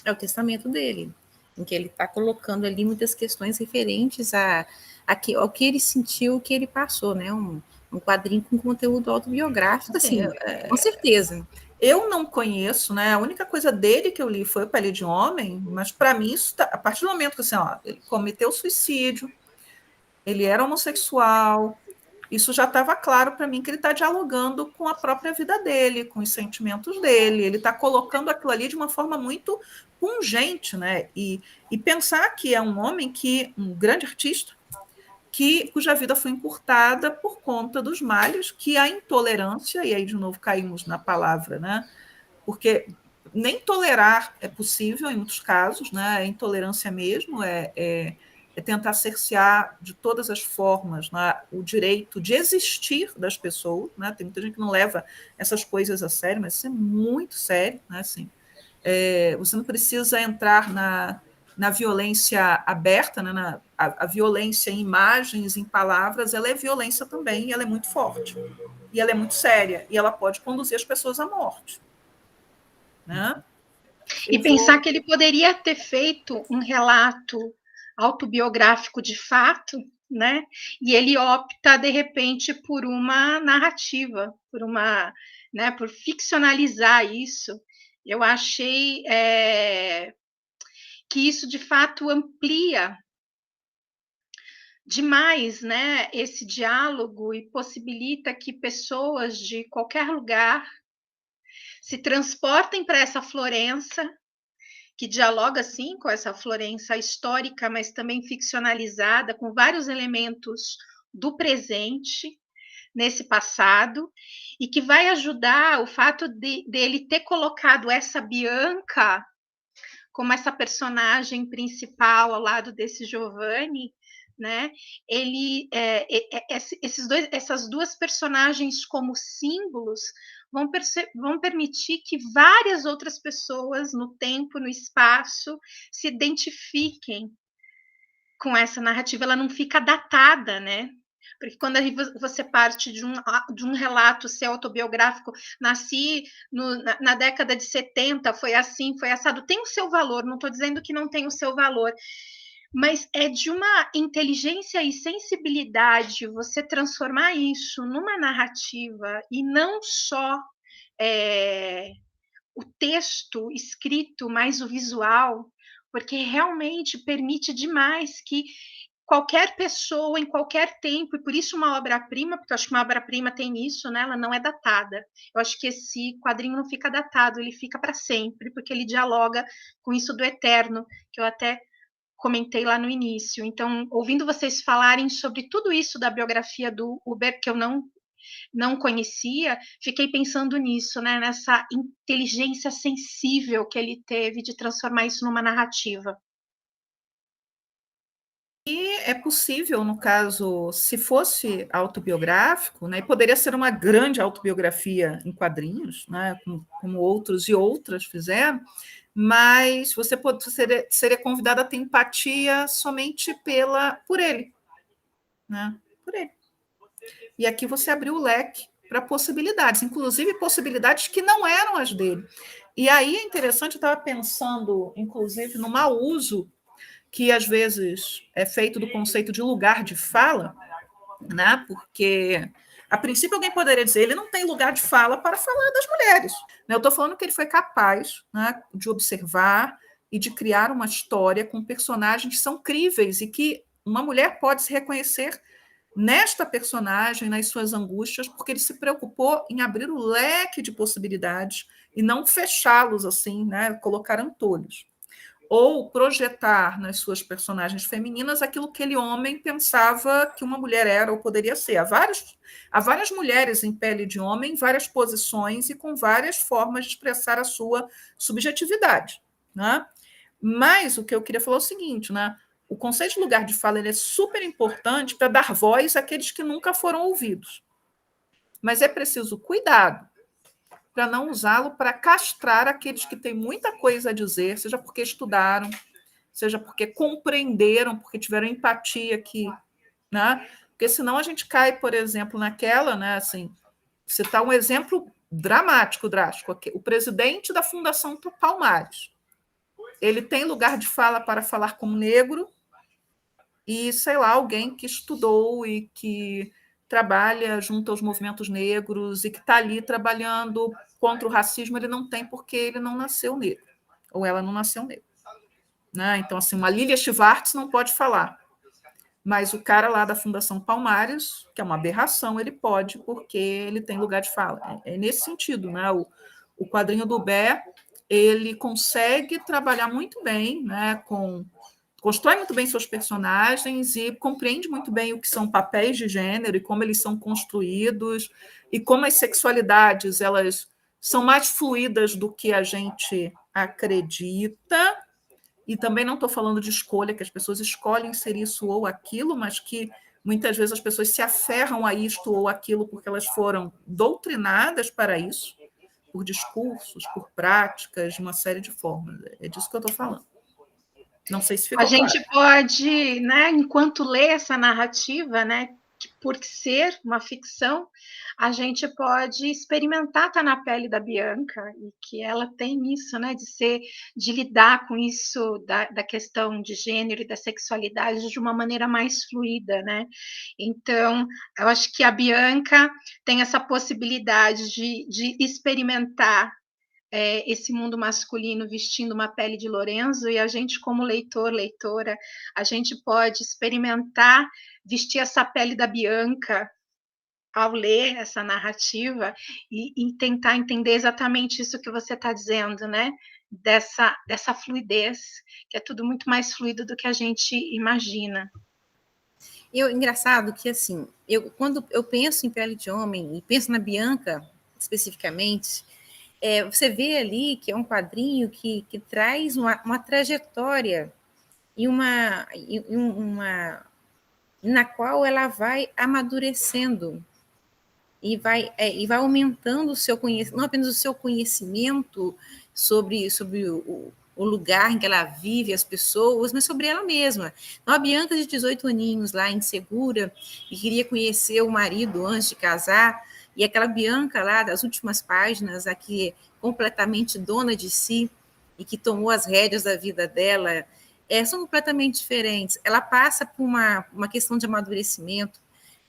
É o testamento dele, em que ele está colocando ali muitas questões referentes ao que ele sentiu, o que ele passou, né? Um quadrinho com conteúdo autobiográfico, assim, com certeza. Eu não conheço, né? A única coisa dele que eu li foi o Pele de Homem, mas para mim, isso a partir do momento que assim, ele cometeu suicídio, ele era homossexual, isso já estava claro para mim que ele está dialogando com a própria vida dele, com os sentimentos dele, ele está colocando aquilo ali de uma forma muito pungente, né? E pensar que é um homem um grande artista, cuja vida foi encurtada por conta dos males que a intolerância, e aí de novo caímos na palavra, né? Porque nem tolerar é possível em muitos casos, né? A intolerância mesmo é tentar cercear de todas as formas, né, o direito de existir das pessoas. Né? Tem muita gente que não leva essas coisas a sério, mas isso é muito sério. Né? Assim, você não precisa entrar na violência aberta, né? A violência em imagens, em palavras, ela é violência também, e ela é muito forte, e ela é muito séria, e ela pode conduzir as pessoas à morte. Né? E pensar que ele poderia ter feito um relato autobiográfico de fato, né? E ele opta, de repente, por uma narrativa, por ficcionalizar isso. Eu achei que isso, de fato, amplia demais, né, esse diálogo e possibilita que pessoas de qualquer lugar se transportem para essa Florença, que dialoga, sim, com essa Florença histórica, mas também ficcionalizada, com vários elementos do presente nesse passado, e que vai ajudar o fato dele ter colocado essa Bianca como essa personagem principal ao lado desse Giovanni, né? Ele, essas duas personagens como símbolos vão permitir que várias outras pessoas no tempo, no espaço, se identifiquem com essa narrativa. Ela não fica datada, né? Porque quando você parte de um relato seu autobiográfico, nasci na década de 70, foi assim, foi assado, tem o seu valor, não estou dizendo que não tem o seu valor, mas é de uma inteligência e sensibilidade você transformar isso numa narrativa e não só o texto escrito, mas o visual, porque realmente permite demais que qualquer pessoa, em qualquer tempo, e por isso uma obra-prima, porque eu acho que uma obra-prima tem isso, né? Ela não é datada. Eu acho que esse quadrinho não fica datado, ele fica para sempre, porque ele dialoga com isso do eterno, que eu até comentei lá no início. Então, ouvindo vocês falarem sobre tudo isso da biografia do Huber, que eu não conhecia, fiquei pensando nisso, né? Nessa inteligência sensível que ele teve de transformar isso numa narrativa. E é possível, no caso, se fosse autobiográfico, né, e poderia ser uma grande autobiografia em quadrinhos, né, como outros e outras fizeram, mas você seria convidado a ter empatia somente por ele, né, por ele. E aqui você abriu o leque para possibilidades, inclusive possibilidades que não eram as dele. E aí é interessante, eu estava pensando, inclusive, no mau uso que às vezes é feito do conceito de lugar de fala, né? Porque a princípio alguém poderia dizer ele não tem lugar de fala para falar das mulheres. Eu estou falando que ele foi capaz, né, de observar e de criar uma história com personagens que são críveis e que uma mulher pode se reconhecer nesta personagem, nas suas angústias, porque ele se preocupou em abrir o leque de possibilidades e não fechá-los assim, né, colocar antolhos. Ou projetar nas suas personagens femininas aquilo que aquele homem pensava que uma mulher era ou poderia ser. Há várias mulheres em pele de homem, em várias posições e com várias formas de expressar a sua subjetividade, né? Mas o que eu queria falar é o seguinte, né? O conceito de lugar de fala ele é super importante para dar voz àqueles que nunca foram ouvidos. Mas é preciso cuidado para não usá-lo para castrar aqueles que têm muita coisa a dizer, seja porque estudaram, seja porque compreenderam, porque tiveram empatia aqui, né? Porque senão a gente cai, por exemplo, naquela, né? Assim, citar um exemplo dramático, drástico, o presidente da Fundação Palmares. Ele tem lugar de fala para falar como negro e, sei lá, alguém que estudou e que trabalha junto aos movimentos negros e que está ali trabalhando contra o racismo, ele não tem porque ele não nasceu negro, ou ela não nasceu negro. Né? Então, assim, uma Lilia Schwartz não pode falar, mas o cara lá da Fundação Palmares, que é uma aberração, ele pode porque ele tem lugar de fala. É nesse sentido, né? O quadrinho do Bé, ele consegue trabalhar muito bem, né, constrói muito bem seus personagens e compreende muito bem o que são papéis de gênero e como eles são construídos e como as sexualidades elas são mais fluídas do que a gente acredita. E também não estou falando de escolha, que as pessoas escolhem ser isso ou aquilo, mas que muitas vezes as pessoas se aferram a isto ou aquilo porque elas foram doutrinadas para isso, por discursos, por práticas, de uma série de formas. É disso que eu estou falando. Não sei se ficou claro. A gente claro. pode, né, enquanto lê essa narrativa, né, por ser uma ficção, a gente pode experimentar estar na pele da Bianca, e que ela tem isso, né, de lidar com isso da questão de gênero e da sexualidade de uma maneira mais fluida, né? Então, eu acho que a Bianca tem essa possibilidade de experimentar esse mundo masculino vestindo uma pele de Lorenzo, e a gente, como leitor, leitora, a gente pode experimentar vestir essa pele da Bianca ao ler essa narrativa e tentar entender exatamente isso que você está dizendo, né? Dessa fluidez, que é tudo muito mais fluido do que a gente imagina. Engraçado que, assim, quando eu penso em Pele de Homem, e penso na Bianca, especificamente, você vê ali que é um quadrinho que traz uma trajetória e na qual ela vai amadurecendo e vai aumentando o seu conhecimento, não apenas o seu conhecimento sobre o lugar em que ela vive, as pessoas, mas sobre ela mesma. Então, a Bianca, de 18 aninhos, lá, insegura, e queria conhecer o marido antes de casar, e aquela Bianca lá, das últimas páginas, aqui completamente dona de si, e que tomou as rédeas da vida dela, são completamente diferentes. Ela passa por uma questão de amadurecimento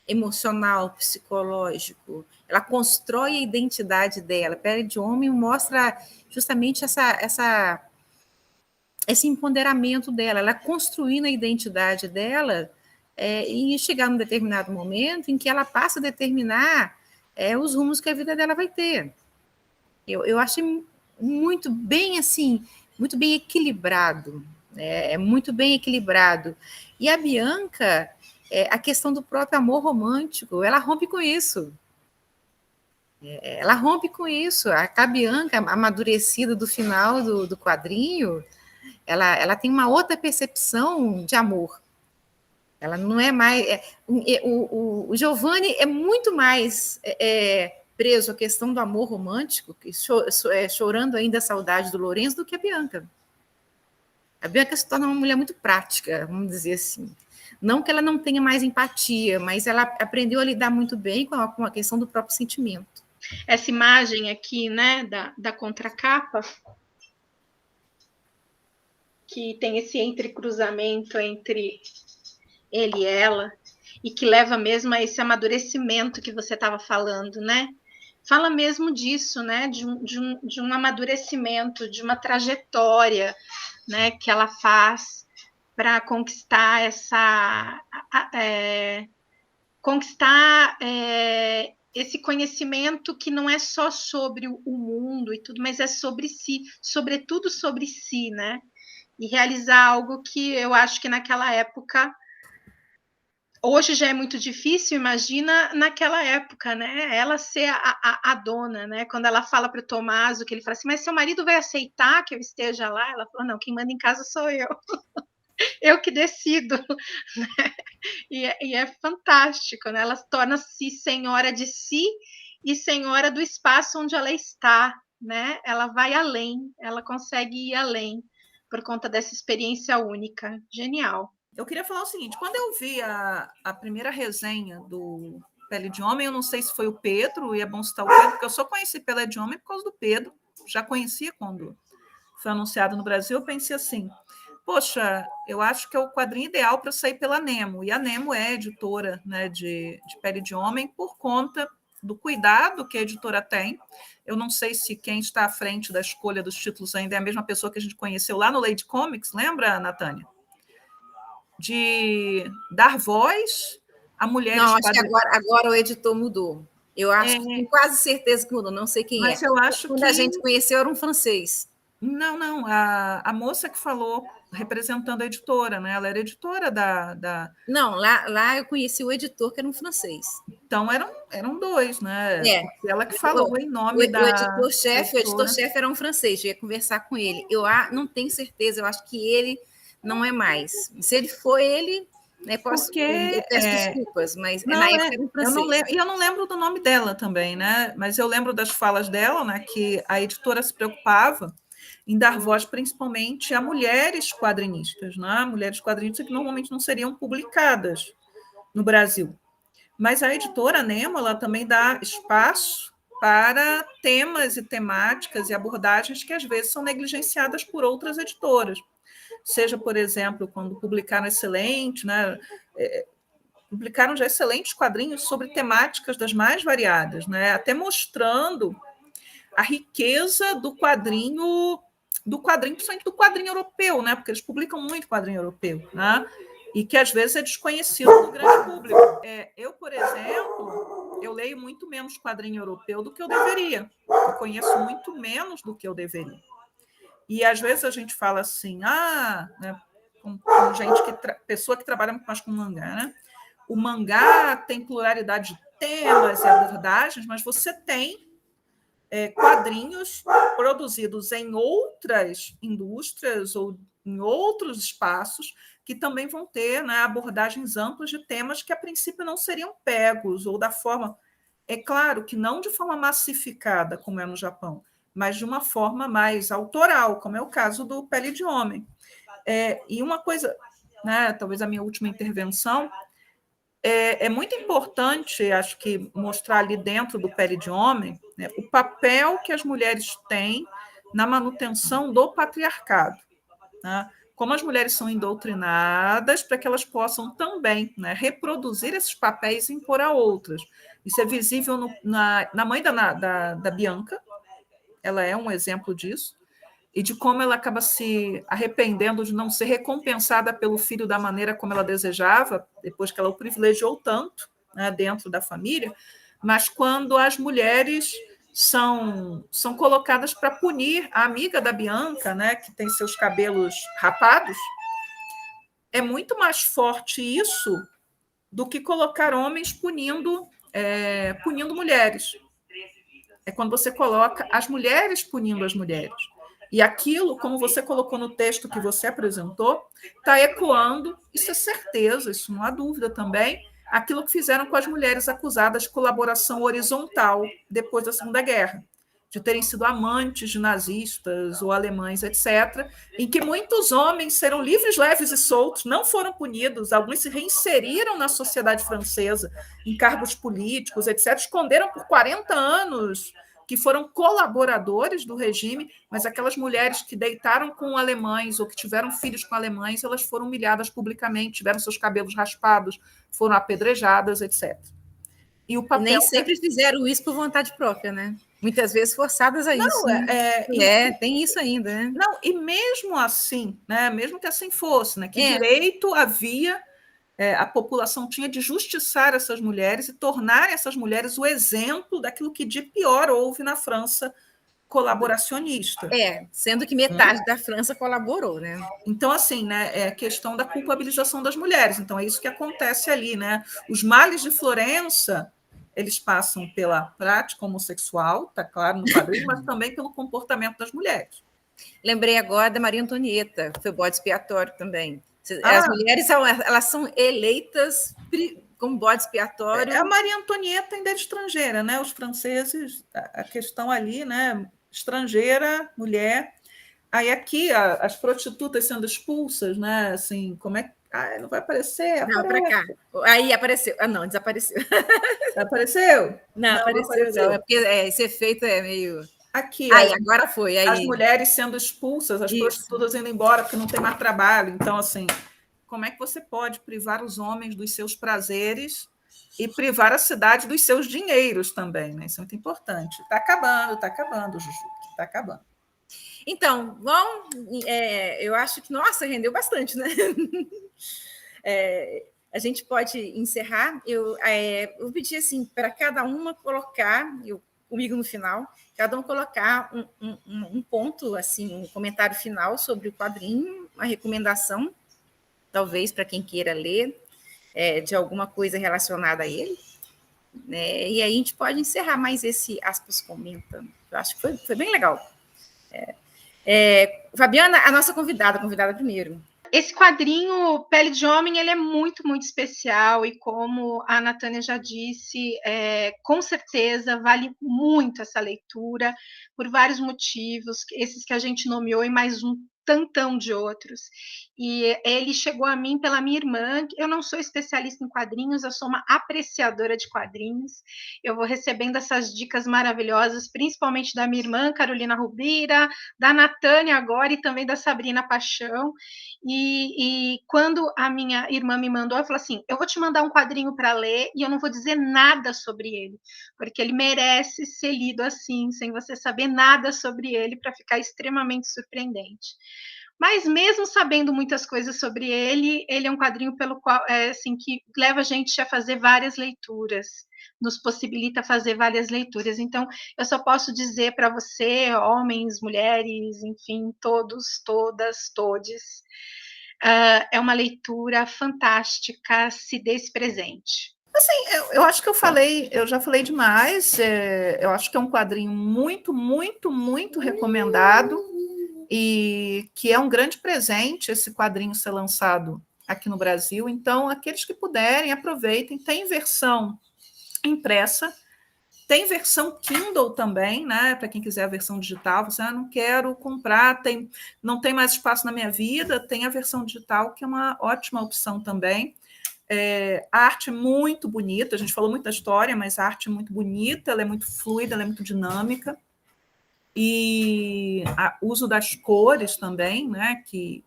emocional, psicológico. Ela constrói a identidade dela. Pele de Homem mostra justamente esse empoderamento dela, ela construindo a identidade dela e chegar num determinado momento em que ela passa a determinar os rumos que a vida dela vai ter. Eu achei muito bem assim, muito bem equilibrado, muito bem equilibrado. E a Bianca, a questão do próprio amor romântico, ela rompe com isso. Ela rompe com isso. A Bianca, amadurecida do final do quadrinho, ela tem uma outra percepção de amor. Ela não é mais... o Giovanni é muito mais preso à questão do amor romântico, chorando ainda a saudade do Lorenzo, do que a Bianca. A Bianca se torna uma mulher muito prática, vamos dizer assim. Não que ela não tenha mais empatia, mas ela aprendeu a lidar muito bem com a questão do próprio sentimento. Essa imagem aqui, né, da contracapa, que tem esse entrecruzamento entre ele e ela, e que leva mesmo a esse amadurecimento que você estava falando, né? Fala mesmo disso, né? De um amadurecimento, de uma trajetória, né, que ela faz para conquistar esse conhecimento que não é só sobre o mundo e tudo, mas é sobre si, sobretudo sobre si, né? E realizar algo que eu acho que naquela época, hoje já é muito difícil, imagina naquela época, né? Ela ser a dona, né? Quando ela fala para o Tommaso, que ele fala assim, mas seu marido vai aceitar que eu esteja lá? Ela falou, não, quem manda em casa sou eu. Eu que decido, né? E é fantástico, né? Ela torna-se senhora de si e senhora do espaço onde ela está, né? Ela vai além, ela consegue ir além por conta dessa experiência única. Genial. Eu queria falar o seguinte, quando eu vi a primeira resenha do Pele de Homem, eu não sei se foi o Pedro, e é bom citar o Pedro, porque eu só conheci Pele de Homem por causa do Pedro, já conhecia quando foi anunciado no Brasil, eu pensei assim, poxa, eu acho que é o quadrinho ideal para sair pela Nemo, e a Nemo é editora, né, de Pele de Homem por conta do cuidado que a editora tem. Eu não sei se quem está à frente da escolha dos títulos ainda é a mesma pessoa que a gente conheceu lá no Lady Comics, lembra, Natânia? De dar voz a mulheres... Não, acho que agora o editor mudou. Eu acho que tenho quase certeza que mudou, não sei quem mas eu acho quando que... a gente conheceu era um francês. Não, a moça que falou, representando a editora, né? Ela era editora da... Não, lá eu conheci o editor, que era um francês. Então eram dois, né? Porque ela que falou em nome o editor-chefe era um francês, eu ia conversar com ele. Eu não tenho certeza, eu acho que ele não é mais. Se ele for ele, né, eu peço desculpas, mas na época era um francês. Eu não lembro do nome dela também, né? Mas eu lembro das falas dela, né? Que a editora se preocupava em dar voz principalmente a mulheres quadrinistas, né? Mulheres quadrinistas que normalmente não seriam publicadas no Brasil. Mas a editora Nemo, ela também dá espaço para temas e temáticas e abordagens que às vezes são negligenciadas por outras editoras. Seja, por exemplo, quando publicaram excelente, né, publicaram já excelentes quadrinhos sobre temáticas das mais variadas, né, até mostrando a riqueza principalmente do quadrinho europeu, né, porque eles publicam muito quadrinho europeu, né, e que às vezes é desconhecido do grande público. Eu, por exemplo, eu leio muito menos quadrinho europeu do que eu deveria. Eu conheço muito menos do que eu deveria. E às vezes a gente fala assim, né, com gente pessoa que trabalha muito mais com mangá, né? O mangá tem pluralidade de temas e abordagens, mas você tem quadrinhos produzidos em outras indústrias ou em outros espaços que também vão ter, né, abordagens amplas de temas que a princípio não seriam pegos, ou da forma, é claro que não de forma massificada, como é no Japão, mas de uma forma mais autoral, como é o caso do Pele de Homem. E uma coisa, né, talvez a minha última intervenção, é muito importante, acho que, mostrar ali dentro do Pele de Homem, né, o papel que as mulheres têm na manutenção do patriarcado, né? Como as mulheres são doutrinadas para que elas possam também, né, reproduzir esses papéis e impor a outras. Isso é visível na mãe da Bianca, ela é um exemplo disso, e de como ela acaba se arrependendo de não ser recompensada pelo filho da maneira como ela desejava, depois que ela o privilegiou tanto, né, dentro da família, mas quando as mulheres são colocadas para punir a amiga da Bianca, né, que tem seus cabelos rapados, é muito mais forte isso do que colocar homens punindo mulheres. É quando você coloca as mulheres punindo as mulheres. E aquilo, como você colocou no texto que você apresentou, está ecoando, isso é certeza, isso não há dúvida também, aquilo que fizeram com as mulheres acusadas de colaboração horizontal depois da Segunda Guerra, de terem sido amantes de nazistas ou alemães, etc., em que muitos homens serão livres, leves e soltos, não foram punidos, alguns se reinseriram na sociedade francesa, em cargos políticos, etc., esconderam por 40 anos que foram colaboradores do regime, mas aquelas mulheres que deitaram com alemães ou que tiveram filhos com alemães, elas foram humilhadas publicamente, tiveram seus cabelos raspados, foram apedrejadas, etc. E nem sempre fizeram isso por vontade própria, né? Muitas vezes forçadas a isso. Tem isso ainda, né? Não, e mesmo assim, né? Mesmo que assim fosse, né? Que direito havia, a população tinha de justiçar essas mulheres e tornar essas mulheres o exemplo daquilo que de pior houve na França colaboracionista. Sendo que metade da França colaborou, né? Então, assim, né, é a questão da culpabilização das mulheres. Então, é isso que acontece ali, né? Os males de Florença, eles passam pela prática homossexual, tá claro no quadrinho, mas também pelo comportamento das mulheres. Lembrei agora da Maria Antonieta, foi bode expiatório também. As mulheres elas são eleitas como bode expiatório. A Maria Antonieta ainda é estrangeira, né? Os franceses, a questão ali, né? Estrangeira, mulher. Aí aqui as prostitutas sendo expulsas, né? Assim, como é que não vai aparecer? Não, para cá. Aí apareceu. Não, desapareceu. Apareceu? Não apareceu. Não. É porque esse efeito é meio. Aqui. Agora foi. Aí. As mulheres sendo expulsas, as prostitutas indo embora porque não tem mais trabalho. Então, assim, como é que você pode privar os homens dos seus prazeres e privar a cidade dos seus dinheiros também, né? Isso é muito importante. Está acabando, Juju. Está acabando. Então, eu acho que, nossa, rendeu bastante, né? A gente pode encerrar. Eu pedi assim, para cada uma colocar, comigo no final, cada um colocar um ponto, assim, um comentário final sobre o quadrinho, uma recomendação, talvez para quem queira ler, de alguma coisa relacionada a ele. Né? E aí a gente pode encerrar mais esse aspas comenta. Eu acho que foi bem legal. Fabiana, a nossa convidada primeiro. Esse quadrinho, Pele de Homem, ele é muito, muito especial e como a Natânia já disse, com certeza vale muito essa leitura, por vários motivos, esses que a gente nomeou e mais um tantão de outros. E ele chegou a mim pela minha irmã. Eu não sou especialista em quadrinhos, eu sou uma apreciadora de quadrinhos. Eu vou recebendo essas dicas maravilhosas, principalmente da minha irmã, Carolina Rubira, da Natânia agora e também da Sabrina Paixão. E quando a minha irmã me mandou, ela falou assim: eu vou te mandar um quadrinho para ler e eu não vou dizer nada sobre ele, porque ele merece ser lido assim, sem você saber nada sobre ele, para ficar extremamente surpreendente. Mas mesmo sabendo muitas coisas sobre ele, ele é um quadrinho pelo qual assim que leva a gente a fazer várias leituras, nos possibilita fazer várias leituras. Então, eu só posso dizer para você, homens, mulheres, enfim, todos, todas, todes, é uma leitura fantástica, se dê esse presente. Assim, eu acho que eu já falei demais. Eu acho que é um quadrinho muito, muito, muito recomendado e que é um grande presente esse quadrinho ser lançado aqui no Brasil. Então, aqueles que puderem, aproveitem. Tem versão impressa, tem versão Kindle também, né? Para quem quiser a versão digital, você não quero comprar, não tem mais espaço na minha vida, tem a versão digital, que é uma ótima opção também. A arte é muito bonita, a gente falou muito da história, mas a arte é muito bonita, ela é muito fluida, ela é muito dinâmica. E o uso das cores também, né? Que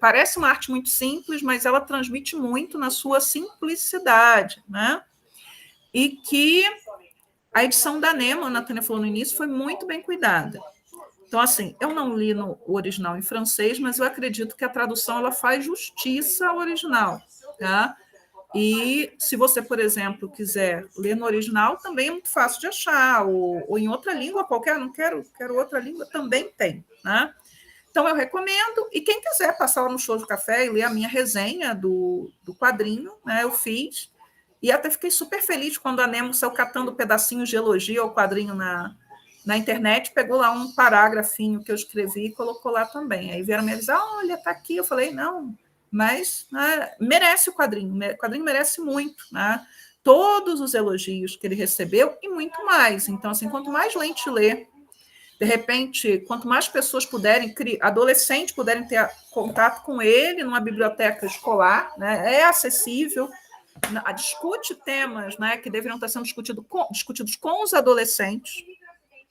parece uma arte muito simples, mas ela transmite muito na sua simplicidade, né? E que a edição da Nemo, a Natânia falou no início, foi muito bem cuidada. Então, assim, eu não li no original em francês, mas eu acredito que a tradução ela faz justiça ao original, tá? E se você, por exemplo, quiser ler no original, também é muito fácil de achar, ou em outra língua qualquer, não quero outra língua, também tem, né? Então, eu recomendo, e quem quiser passar lá no Show de Café e ler a minha resenha do quadrinho, né, eu fiz, e até fiquei super feliz quando a Nemo saiu catando pedacinhos de elogio ao quadrinho na internet, pegou lá um parágrafinho que eu escrevi e colocou lá também. Aí vieram me avisar, olha, está aqui. Eu falei, não, mas né, merece o quadrinho merece muito, né? Todos os elogios que ele recebeu e muito mais. Então, assim, quanto mais gente lê, de repente, quanto mais pessoas puderem, adolescentes puderem ter contato com ele numa biblioteca escolar, né? É acessível, discute temas, né, que deveriam estar sendo discutidos com os adolescentes.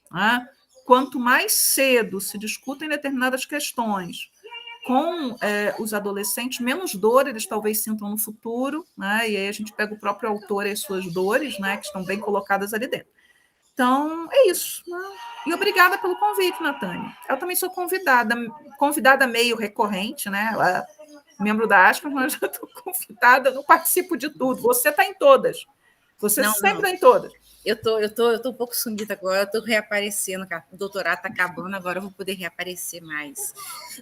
Né? Quanto mais cedo se discutem determinadas questões com os adolescentes, menos dor eles talvez sintam no futuro, né? E aí a gente pega o próprio autor e as suas dores, né, que estão bem colocadas ali dentro. Então, é isso. Né? E obrigada pelo convite, Natânia. Eu também sou convidada meio recorrente, né? Membro da Aspas, mas já estou convidada, não participo de tudo. Você está em todas. Você sempre está em todas. Eu tô um pouco sumida agora, eu estou reaparecendo, o doutorado está acabando, agora eu vou poder reaparecer mais.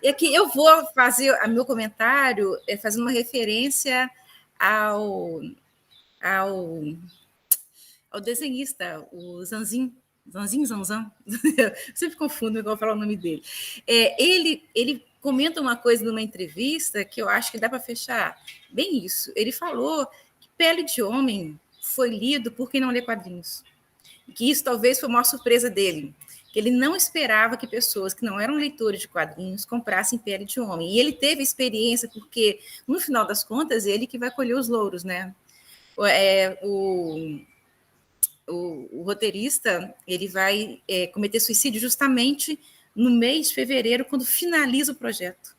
E aqui eu vou fazer o meu comentário fazendo uma referência ao desenhista, o Zanzin Zanzan, eu sempre confundo igual falar o nome dele. Ele comenta uma coisa numa entrevista que eu acho que dá para fechar bem isso. Ele falou que Pele de Homem foi lido por quem não lê quadrinhos. E que isso talvez foi a maior surpresa dele, que ele não esperava que pessoas que não eram leitores de quadrinhos comprassem Pele de Homem. E ele teve experiência porque, no final das contas, ele que vai colher os louros, né? O roteirista ele vai cometer suicídio justamente no mês de fevereiro, quando finaliza o projeto.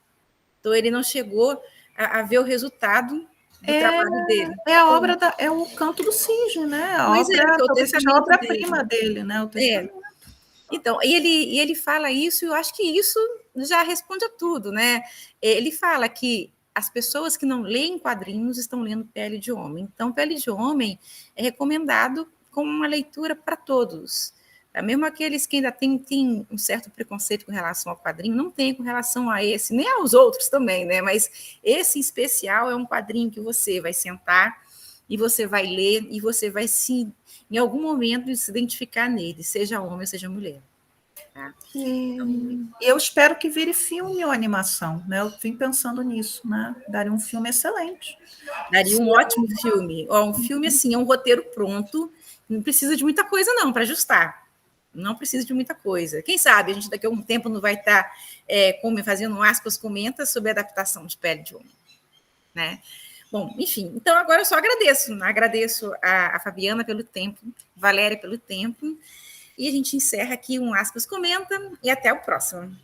Então, ele não chegou a ver o resultado do trabalho dele. É o Canto do Cisne, né? Talvez seja a obra-prima dele, né? O Então, e ele fala isso, e eu acho que isso já responde a tudo, né? Ele fala que as pessoas que não leem quadrinhos estão lendo Pele de Homem. Então, Pele de Homem é recomendado como uma leitura para todos. Mesmo aqueles que ainda têm um certo preconceito com relação ao quadrinho, não tem com relação a esse, nem aos outros também, né? Mas esse em especial é um quadrinho que você vai sentar e você vai ler e você vai em algum momento se identificar nele, seja homem ou seja mulher. Tá? E eu espero que vire filme ou animação, né? Eu vim pensando nisso, né? Daria um filme excelente. Daria um ótimo filme. Um filme assim, é um roteiro pronto, não precisa de muita coisa não para ajustar. não precisa de muita coisa. Quem sabe a gente daqui a um tempo não vai estar fazendo um aspas comenta sobre adaptação de pele de homem, né? Bom, enfim, então agora eu só agradeço a Fabiana pelo tempo, Valéria pelo tempo, e a gente encerra aqui um aspas comenta e até o próximo.